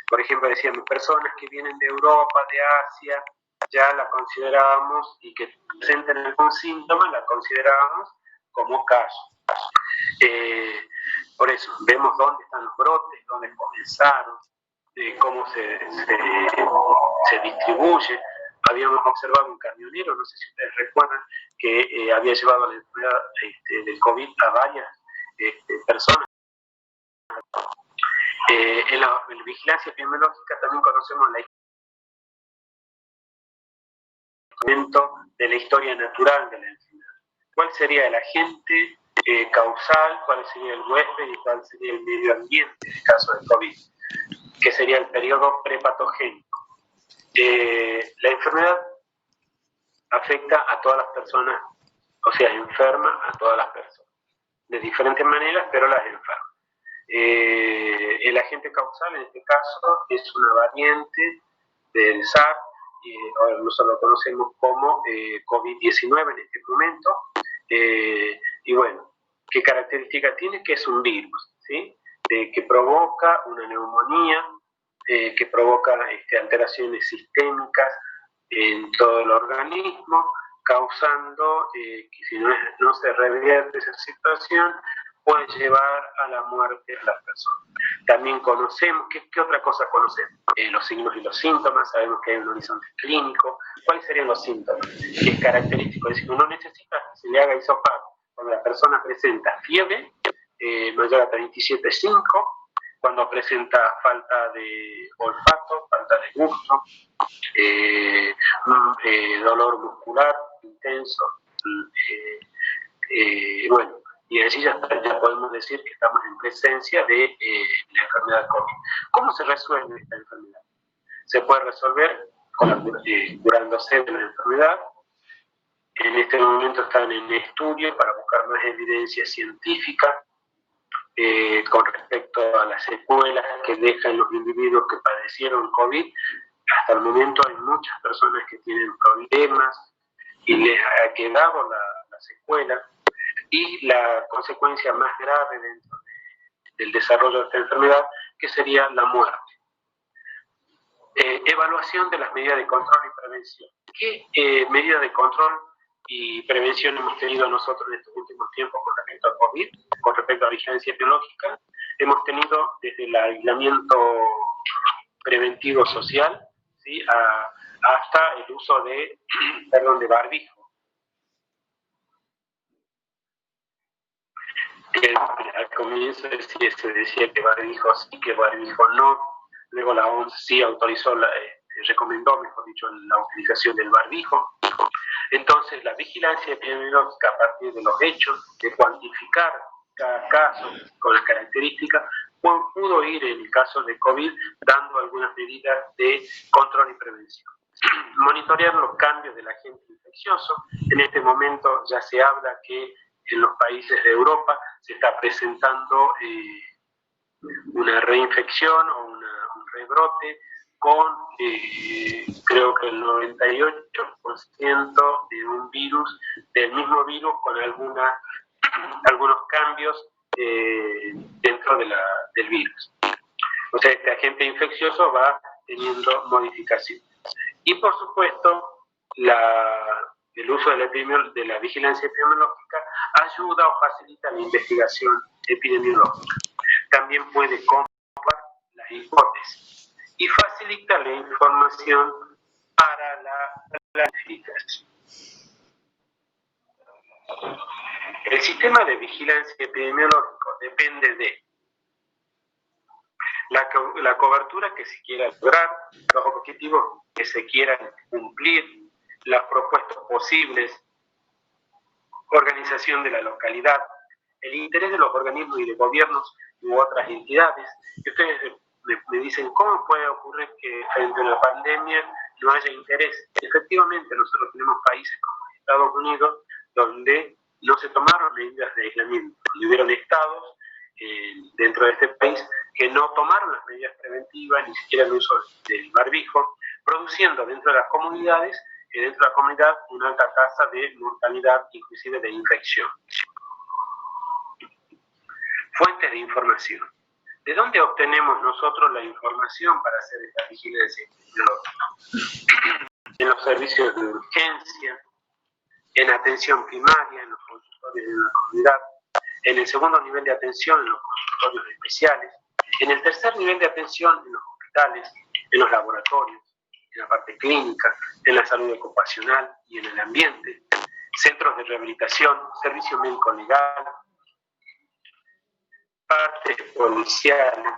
Por ejemplo, decíamos, personas que vienen de Europa, de Asia, ya la considerábamos, y que presentan algún síntoma, la considerábamos como caso. Por eso, vemos dónde están los brotes, dónde comenzaron, cómo se distribuye. Habíamos observado un camionero, no sé si ustedes recuerdan, que había llevado la enfermedad del COVID a varias personas. En la vigilancia epidemiológica también conocemos de la historia natural de la enfermedad. ¿Cuál sería el agente causal, cuál sería el huésped y cuál sería el medio ambiente en el caso del COVID? Que sería el periodo prepatogénico. La enfermedad afecta a todas las personas, o sea, enferma a todas las personas, de diferentes maneras, pero las enferma. El agente causal, en este caso, es una variante del SARS, nosotros lo conocemos como COVID-19 en este momento, y bueno, ¿qué característica tiene? Que es un virus, ¿sí? Que provoca una neumonía, que provoca alteraciones sistémicas en todo el organismo, causando que si no se revierte esa situación, puede llevar a la muerte de las personas. También conocemos, ¿qué otra cosa conocemos? Los signos y los síntomas, sabemos que hay un horizonte clínico. ¿Cuáles serían los síntomas? Que es característico, es decir, uno necesita que se le haga hisopado cuando la persona presenta fiebre mayor a 37,5, cuando presenta falta de olfato, falta de gusto, dolor muscular intenso, bueno, y allí ya podemos decir que estamos en presencia de la enfermedad COVID. ¿Cómo se resuelve esta enfermedad? Se puede resolver curándose de la enfermedad. En este momento están en estudio para buscar más evidencia científica con respecto a las secuelas que dejan los individuos que padecieron COVID. Hasta el momento hay muchas personas que tienen problemas y les ha quedado la secuela, y la consecuencia más grave dentro del desarrollo de esta enfermedad, que sería la muerte. Evaluación de las medidas de control y prevención. ¿Qué medidas de control y prevención hemos tenido nosotros en estos últimos tiempos con respecto al COVID, con respecto a la vigilancia epidemiológica? Hemos tenido desde el aislamiento preventivo social, ¿sí?, hasta el uso de barbijo. Al comienzo se decía que barbijo sí, que barbijo no. Luego la OMS sí autorizó, recomendó, mejor dicho, la utilización del barbijo. Entonces, la vigilancia epidemiológica, a partir de los hechos, de cuantificar cada caso con las características, pudo ir, en el caso de COVID, dando algunas medidas de control y prevención. Monitorear los cambios del agente infeccioso. En este momento ya se habla que en los países de Europa se está presentando una reinfección o un rebrote con creo que el 98% de un virus, del mismo virus, con algunos cambios dentro del virus. O sea, este agente infeccioso va teniendo modificaciones. Y por supuesto, el uso de la vigilancia epidemiológica ayuda o facilita la investigación epidemiológica. También puede comprobar las hipótesis y facilita la información para la planificación. El sistema de vigilancia epidemiológico depende de la cobertura que se quiera lograr, los objetivos que se quieran cumplir, las propuestas posibles, organización de la localidad, el interés de los organismos y de gobiernos u otras entidades. Y ustedes me dicen, ¿cómo puede ocurrir que frente a una pandemia no haya interés? Efectivamente, nosotros tenemos países como Estados Unidos, donde no se tomaron medidas de aislamiento, y hubieron estados dentro de este país que no tomaron las medidas preventivas, ni siquiera el uso del barbijo, produciendo dentro de las comunidades, dentro de la comunidad, una alta tasa de mortalidad, inclusive de infección. Fuentes de información. ¿De dónde obtenemos nosotros la información para hacer esta vigilancia epidemiológica? En los servicios de urgencia, en atención primaria, en los consultorios de la comunidad, en el segundo nivel de atención, en los consultorios especiales, en el tercer nivel de atención, en los hospitales, en los laboratorios, en la parte clínica, en la salud ocupacional y en el ambiente, centros de rehabilitación, servicio médico legal, partes policiales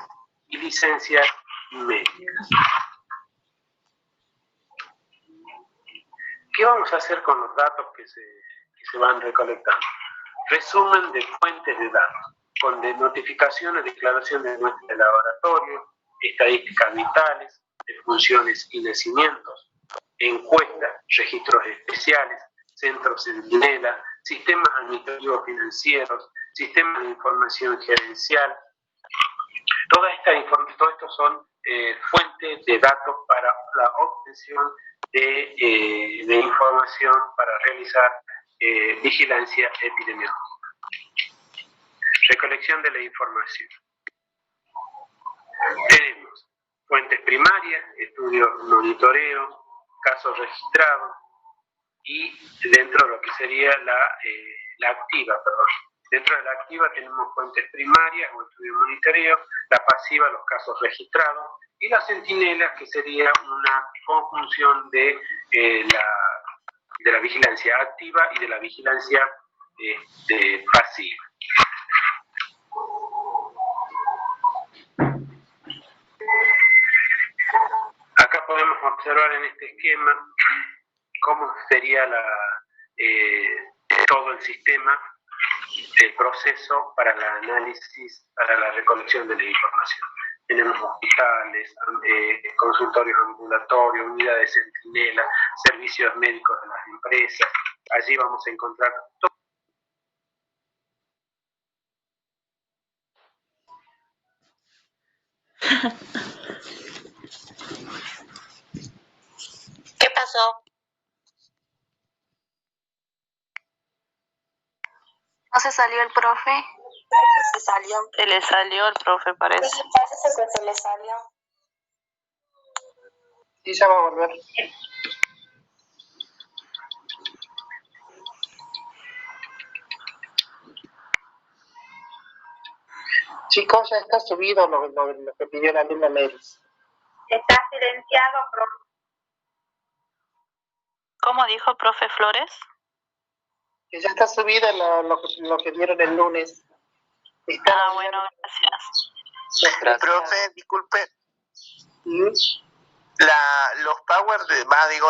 y licencias médicas. ¿Qué vamos a hacer con los datos que se van recolectando? Resumen de fuentes de datos, con notificaciones, declaraciones de muestras de laboratorio, estadísticas vitales, de funciones y nacimientos, encuestas, registros especiales, centros centinela, sistemas administrativos financieros, sistemas de información gerencial. Todos estos son fuentes de datos para la obtención de información para realizar vigilancia epidemiológica. Recolección de la información. Tenemos fuentes primarias, estudios monitoreo, casos registrados, y dentro de lo que sería la activa, perdón. Dentro de la activa tenemos fuentes primarias o estudios monitoreo, la pasiva, los casos registrados, y las centinelas, que sería una conjunción de la vigilancia activa y de la vigilancia pasiva. Acá podemos observar en este esquema cómo sería todo el sistema, el proceso para el análisis, para la recolección de la información. Tenemos hospitales, consultorios ambulatorios, unidades centinela, servicios médicos de las empresas. Allí vamos a encontrar todo ¿Qué pasó? ¿No se salió el profe? Se salió. Se le salió el profe, parece. Sí, parece que se le salió. Sí, ya va a volver. Chicos, ya está subido lo que pidió la alumna Meris. Está silenciado, profe. ¿Cómo dijo profe Flores? Que ya está subido lo que dieron el lunes. Ah, bueno, gracias. Profe, disculpe, ¿Sí? los power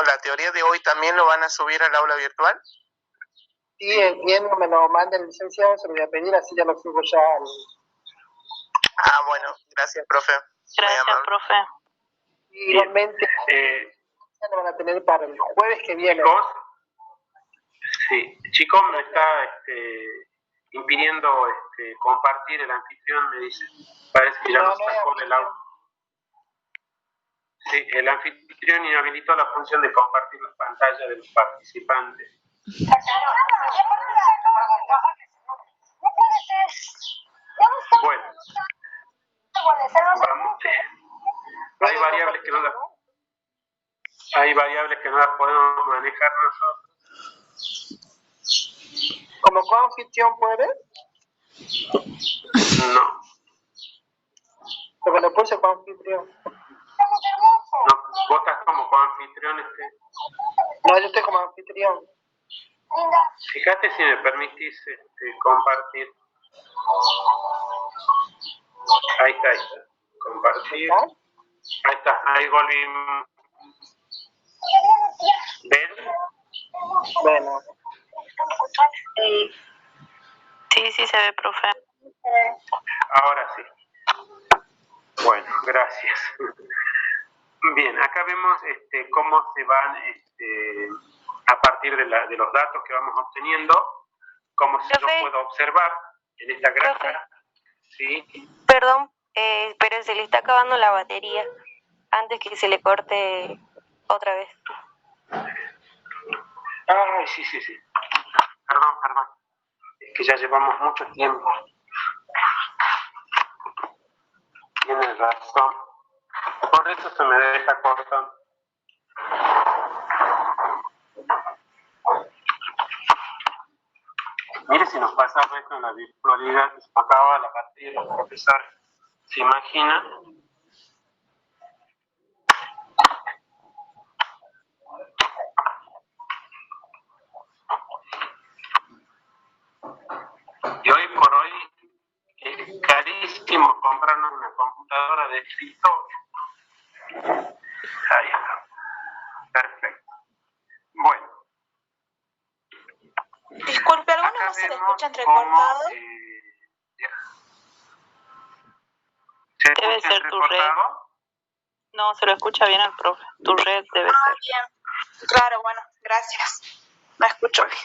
la teoría de hoy también lo van a subir al aula virtual. Sí, bien, me lo manda el licenciado, se lo voy a pedir, así ya lo subo ya al... Ah, bueno, gracias, profe. Gracias, profe. Y igualmente, ya lo van a tener para el jueves que viene. Chicos, me está impidiendo compartir el anfitrión, me dice. Parece que ya no sacó del aula. Sí, el anfitrión inhabilitó la función de compartir las pantallas de los participantes. Bueno, vamos. Hay variables que no las podemos manejar nosotros. ¿Como coanfitrión puede? No. Porque lo puse coanfitrión. No, vos estás como coanfitrión. No, yo estoy como anfitrión. Fíjate si me permitís compartir. Ahí está. Compartir. Ahí está, ahí volvimos. ¿Ven? Bueno. Sí, se ve, profe. Ahora sí. Bueno, gracias. Bien, acá vemos cómo se van, a partir de los datos que vamos obteniendo, cómo yo puedo observar en esta gráfica. Sí. Perdón, pero se le está acabando la batería antes que se le corte otra vez. Ay, sí. Perdón. Es que ya llevamos mucho tiempo. Tienes razón. Por eso se me deja cortar. Mire si nos pasa esto en la virtualidad, que se acaba la batería del profesor. ¿Se imagina? Y hoy por hoy es carísimo comprarnos una computadora de escritorio. Ahí está. Perfecto. Bueno. Disculpe, ¿alguna vez se le escucha entrecortado? Debe ser tu red. No, se lo escucha bien al profe. Tu red debe ser. Bien. Claro, bueno, gracias. Me escucho bien.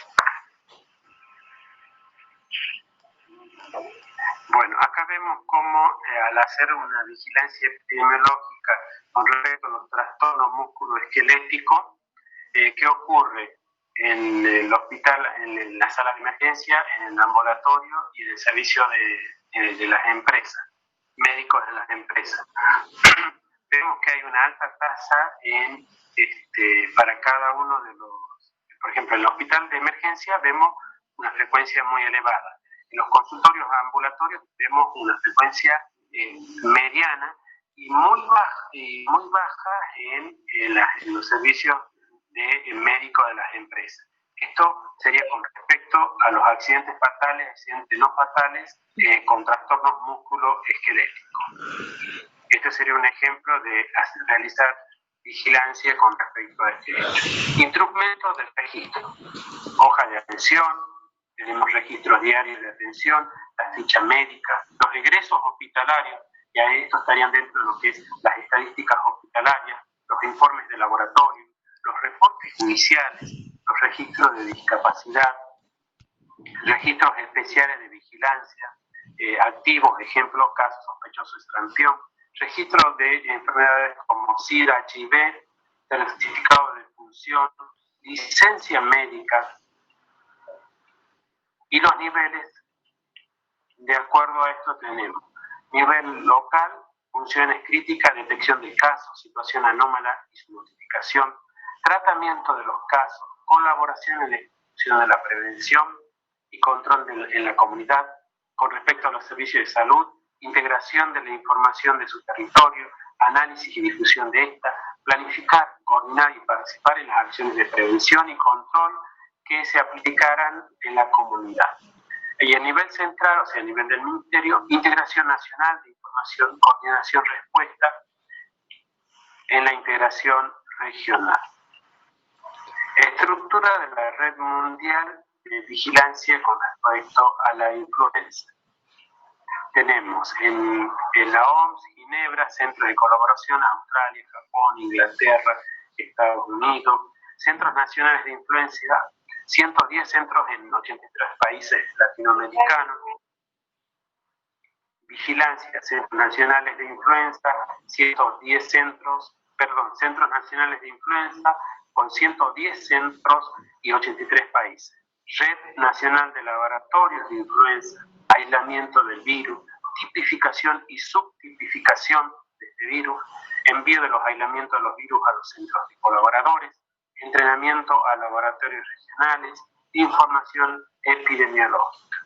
Bueno, acá vemos cómo al hacer una vigilancia epidemiológica con respecto a los trastornos musculoesqueléticos, ¿qué ocurre en el hospital, en la sala de emergencia, en el ambulatorio y en el servicio de las empresas, médicos de las empresas? Vemos que hay una alta tasa para cada uno de los, por ejemplo, en el hospital de emergencia vemos una frecuencia muy elevada. En los consultorios ambulatorios vemos una frecuencia mediana y muy baja en los servicios de médicos de las empresas. Esto sería con respecto a los accidentes fatales, accidentes no fatales, con trastornos musculoesqueléticos. Este sería un ejemplo de realizar vigilancia con respecto a este hecho. Instrumentos del registro, hoja de atención, tenemos registros diarios de atención, la ficha médica, los egresos hospitalarios, y a esto estarían dentro de lo que es las estadísticas hospitalarias, los informes de laboratorio, los reportes judiciales, los registros de discapacidad, registros especiales de vigilancia, activos, ejemplo, casos sospechosos de sarampión, registro de enfermedades como SIDA, HIV, certificado de función, licencia médica y los niveles. De acuerdo a esto tenemos nivel local, funciones críticas, detección de casos, situación anómala y su notificación, tratamiento de los casos, colaboración en la ejecución de la prevención y control en la comunidad con respecto a los servicios de salud, integración de la información de su territorio, análisis y difusión de esta, planificar, coordinar y participar en las acciones de prevención y control que se aplicarán en la comunidad. Y a nivel central, o sea, a nivel del Ministerio, integración nacional de información, coordinación, respuesta en la integración regional. Estructura de la red mundial de vigilancia con respecto a la influenza. Tenemos en la OMS, Ginebra, Centro de Colaboración, Australia, Japón, Inglaterra, Estados Unidos, Centros Nacionales de Influenza, 110 centros en 83 países latinoamericanos, vigilancia, Centros Nacionales de Influenza, 110 centros nacionales de influenza con 110 centros y 83 países. Red Nacional de Laboratorios de Influenza, aislamiento del virus, tipificación y subtipificación de este virus, envío de los aislamientos de los virus a los centros de colaboradores, entrenamiento a laboratorios regionales, información epidemiológica.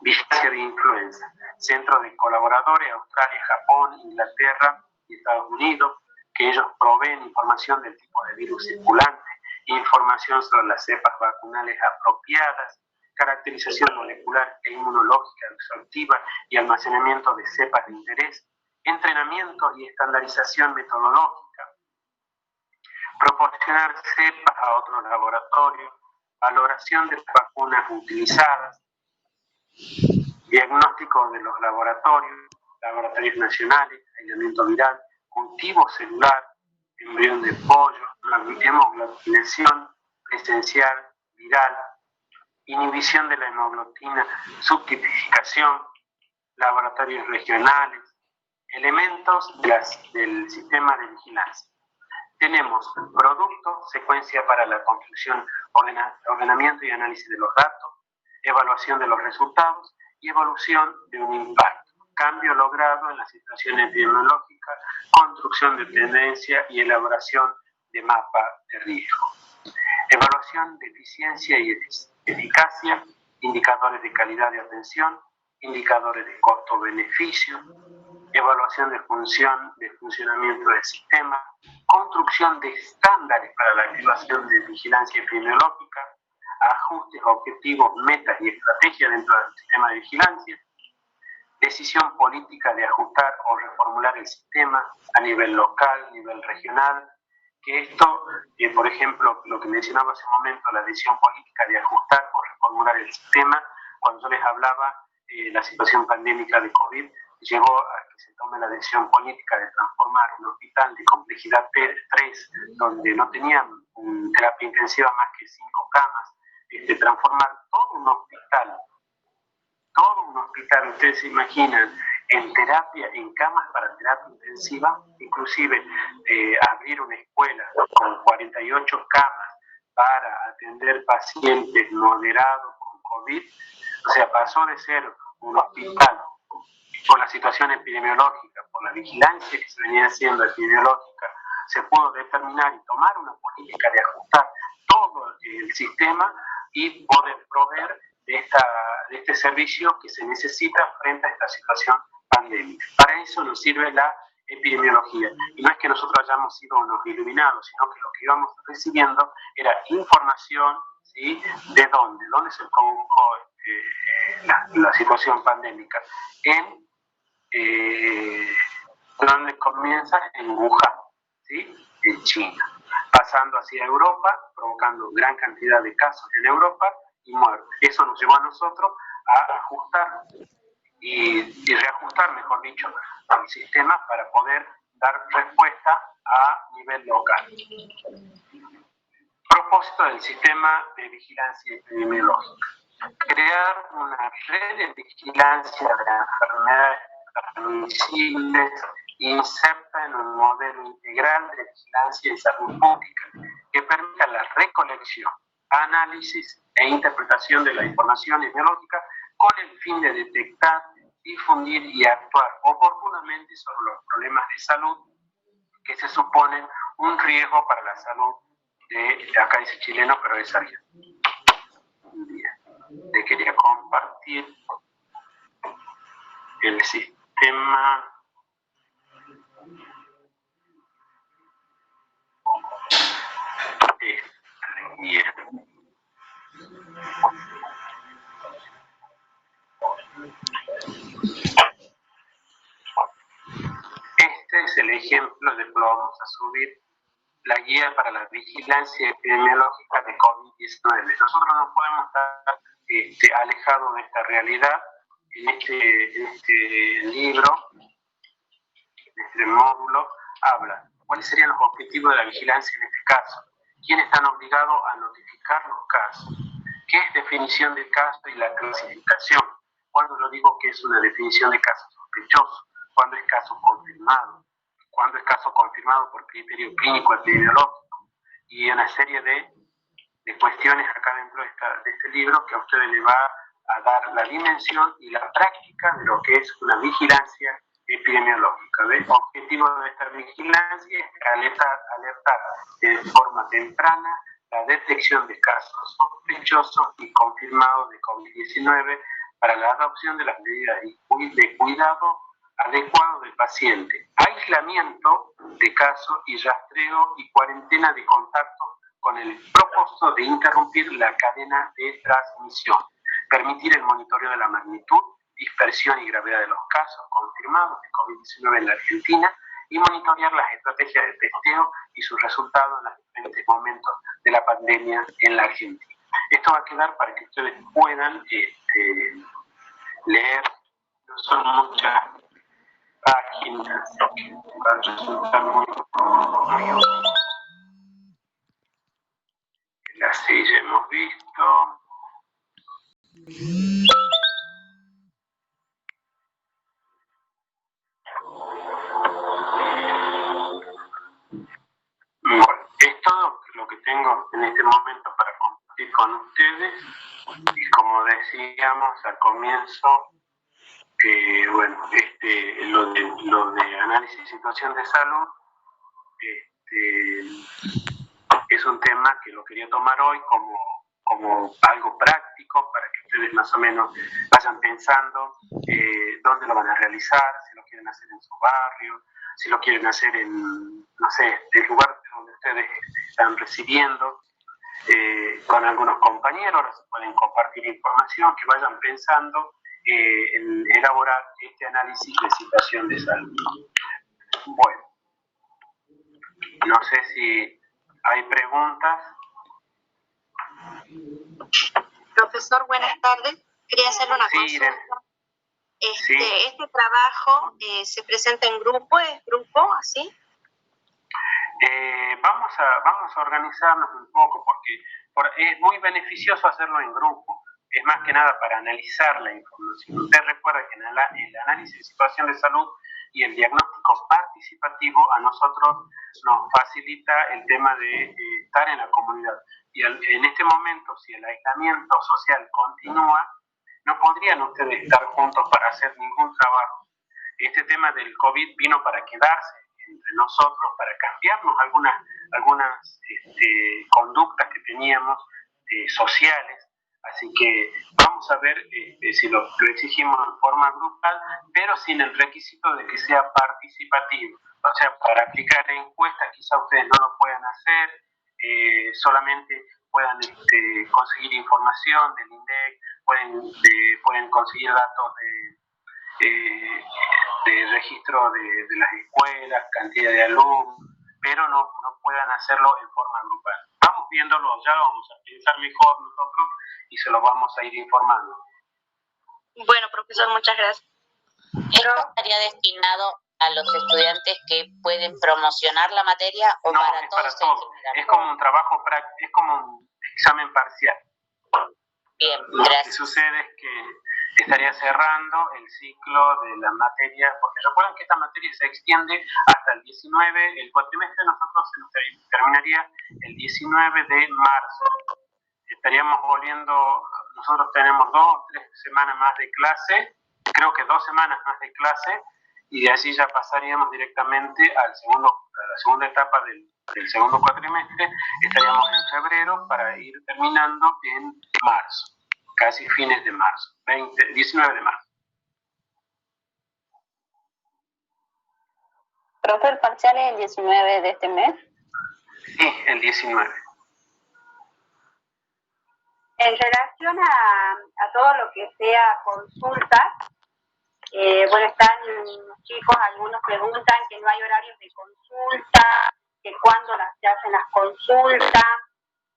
Vigilancia de influenza, centros de colaboradores, Australia, Japón, Inglaterra y Estados Unidos, que ellos proveen información del tipo de virus circulante, información sobre las cepas vacunales apropiadas, caracterización molecular e inmunológica exhaustiva y almacenamiento de cepas de interés, entrenamiento y estandarización metodológica, proporcionar cepas a otros laboratorios, valoración de las vacunas utilizadas, diagnóstico de los laboratorios nacionales, aislamiento viral, cultivo celular, embrión de pollo, hemoglutinación esencial viral, inhibición de la hemoglutina, subtipificación, laboratorios regionales, elementos del sistema de vigilancia. Tenemos producto, secuencia para la construcción, ordenamiento y análisis de los datos, evaluación de los resultados y evolución de un impacto, cambio logrado en la situación epidemiológica, construcción de tendencia y elaboración de mapa de riesgo. Evaluación de eficiencia y eficacia, indicadores de calidad de atención, indicadores de costo-beneficio, evaluación de funcionamiento del sistema, construcción de estándares para la activación de vigilancia epidemiológica, ajustes, objetivos, metas y estrategias dentro del sistema de vigilancia, decisión política de ajustar o reformular el sistema a nivel local, nivel regional, que esto, por ejemplo, lo que mencionaba hace un momento, la decisión política de ajustar o reformular el sistema, cuando yo les hablaba, la situación pandémica de COVID llevó a que se tome la decisión política de transformar un hospital de complejidad 3, donde no tenían terapia intensiva más que 5 camas, transformar todo un hospital, ustedes se imaginan, en camas para terapia intensiva, inclusive abrir una escuela con 48 camas para atender pacientes moderados con COVID, o sea, pasó de ser un hospital por la situación epidemiológica, por la vigilancia que se venía haciendo epidemiológica, se pudo determinar y tomar una política de ajustar todo el sistema y poder proveer de este servicio que se necesita frente a esta situación pandémica. Para eso nos sirve la epidemiología. Y no es que nosotros hayamos sido unos iluminados, sino que lo que íbamos recibiendo era información, ¿sí? ¿De dónde? ¿Dónde se produjo la situación pandémica? Donde comienza en Wuhan, ¿sí? En China, pasando hacia Europa, provocando gran cantidad de casos en Europa y muertes. Eso nos llevó a nosotros a ajustar y reajustar, mejor dicho, el sistema para poder dar respuesta a nivel local. Propósito del sistema de vigilancia epidemiológica: crear una red de vigilancia de enfermedades transmisibles, inserta en un modelo integral de vigilancia y salud pública que permita la recolección, análisis e interpretación de la información epidemiológica con el fin de detectar, difundir y actuar oportunamente sobre los problemas de salud que se suponen un riesgo para la salud de, acá dice chileno, pero es argentino. Te quería compartir el sistema. Bien. Este es el ejemplo de que lo vamos a subir, la guía para la vigilancia epidemiológica de COVID-19. Nosotros no podemos estar alejados de esta realidad. En este libro, en este módulo, habla cuáles serían los objetivos de la vigilancia en este caso, quiénes están obligados a notificar los casos, qué es definición de caso y la clasificación, cuando lo digo que es una definición de caso sospechoso, cuando es caso confirmado, cuando es caso confirmado por criterio clínico epidemiológico, y una serie de cuestiones acá dentro de este libro que a ustedes les va a dar la dimensión y la práctica de lo que es una vigilancia epidemiológica. El objetivo de esta vigilancia es alertar de forma temprana la detección de casos sospechosos y confirmados de COVID-19 para la adopción de las medidas de cuidado adecuado del paciente, aislamiento de casos y rastreo y cuarentena de contacto con el propósito de interrumpir la cadena de transmisión, permitir el monitoreo de la magnitud, dispersión y gravedad de los casos confirmados de COVID-19 en la Argentina y monitorear las estrategias de testeo y sus resultados en los diferentes momentos de la pandemia en la Argentina. Esto va a quedar para que ustedes puedan leer, no son muchas páginas que van a resultar muy la silla hemos visto. Bueno, es todo lo que tengo en este momento para compartir con ustedes. Y como decíamos al comienzo, bueno, lo de análisis de situación de salud es un tema que lo quería tomar hoy como algo práctico para que ustedes más o menos vayan pensando dónde lo van a realizar, si lo quieren hacer en su barrio, si lo quieren hacer en, no sé, el lugar donde ustedes están residiendo, con algunos compañeros, pueden compartir información, que vayan pensando en elaborar este análisis de situación de salud. Bueno, no sé si hay preguntas. Profesor, buenas tardes. Quería hacerle una consulta. ¿Este trabajo se presenta en grupo? ¿Es grupo así? Vamos a organizarnos un poco porque es muy beneficioso hacerlo en grupo. Es más que nada para analizar la información. Usted recuerda que en el análisis de situación de salud y el diagnóstico participativo a nosotros nos facilita el tema de estar en la comunidad. Y en este momento, si el aislamiento social continúa, no podrían ustedes estar juntos para hacer ningún trabajo. Este tema del COVID vino para quedarse entre nosotros, para cambiarnos algunas conductas que teníamos sociales. Así que vamos a ver si lo exigimos en forma grupal, pero sin el requisito de que sea participativo. O sea, para aplicar encuestas quizá ustedes no lo puedan hacer, solamente puedan conseguir información del INDEC, pueden conseguir datos de registro de las escuelas, cantidad de alumnos, pero no puedan hacerlo en forma grupal. Vamos viéndolo, ya lo vamos a pensar mejor nosotros y se lo vamos a ir informando. Bueno, profesor, muchas gracias. ¿Esto estaría destinado a los estudiantes que pueden promocionar la materia o no, para es todos? Para todos. Es como un trabajo práctico, es como un examen parcial. Bien, Lo gracias. que sucede es que estaría cerrando el ciclo de la materia, porque recuerden que esta materia se extiende hasta el 19, el cuatrimestre de nosotros se nos terminaría el 19 de marzo. Estaríamos volviendo, nosotros tenemos 2 o 3 semanas más de clase, creo que 2 semanas más de clase, y de allí ya pasaríamos directamente a la segunda etapa del segundo cuatrimestre. Estaríamos en febrero para ir terminando en marzo, casi fines de marzo, 19 de marzo. ¿Profe, el parcial es el 19 de este mes? Sí, el 19. En relación a todo lo que sea consultas, bueno, están los chicos, algunos preguntan que no hay horarios de consulta, que cuándo se hacen las consultas.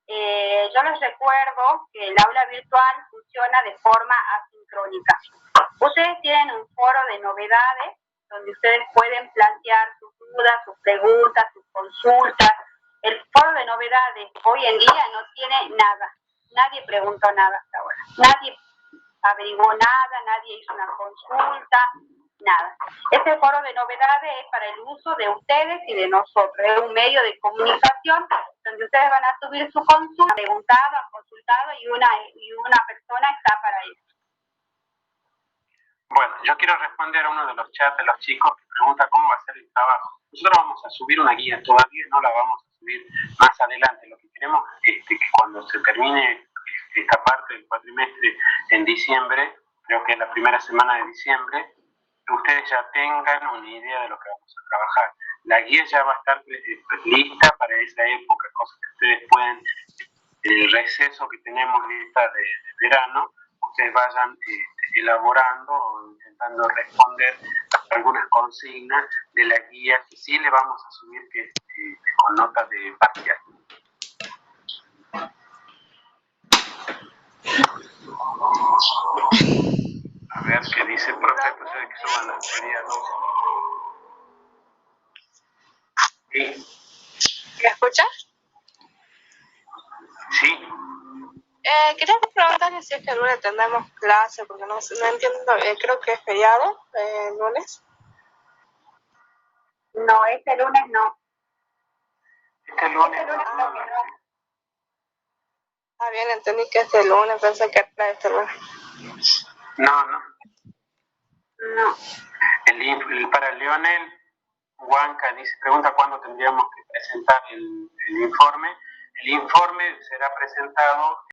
Yo les recuerdo que el aula virtual funciona de forma asincrónica. Ustedes tienen un foro de novedades donde ustedes pueden plantear sus dudas, sus preguntas, sus consultas. El foro de novedades hoy en día no tiene nada. Nadie preguntó nada hasta ahora. Nadie averiguó nada, nadie hizo una consulta, nada. Este foro de novedades es para el uso de ustedes y de nosotros. Es un medio de comunicación donde ustedes van a subir su consulta, han preguntado, han consultado y una persona está para eso. Bueno, yo quiero responder a uno de los chats de los chicos que pregunta cómo va a ser el trabajo. Nosotros vamos a subir una guía, todavía no la vamos a subir más adelante. Lo que queremos es que cuando se termine esta parte del cuatrimestre en diciembre, creo que es la primera semana de diciembre, ustedes ya tengan una idea de lo que vamos a trabajar. La guía ya va a estar lista para esa época, cosas que ustedes pueden, en el receso que tenemos lista de verano, ustedes vayan elaborando o intentando responder a algunas consignas de la guía que sí le vamos a subir que con nota de parcial. A ver qué dice el profe, pues que suban las teorías 2. Sí. ¿Me escuchas? Sí. Quería preguntarle si es que el lunes tendremos clase, porque no entiendo, creo que es feriado el lunes. No, este lunes no. Este lunes no. Ah, bien, entendí que este lunes, pensé que era este lunes. No. No. Para Leonel, Huanca pregunta cuándo tendríamos que presentar el informe. El informe será presentado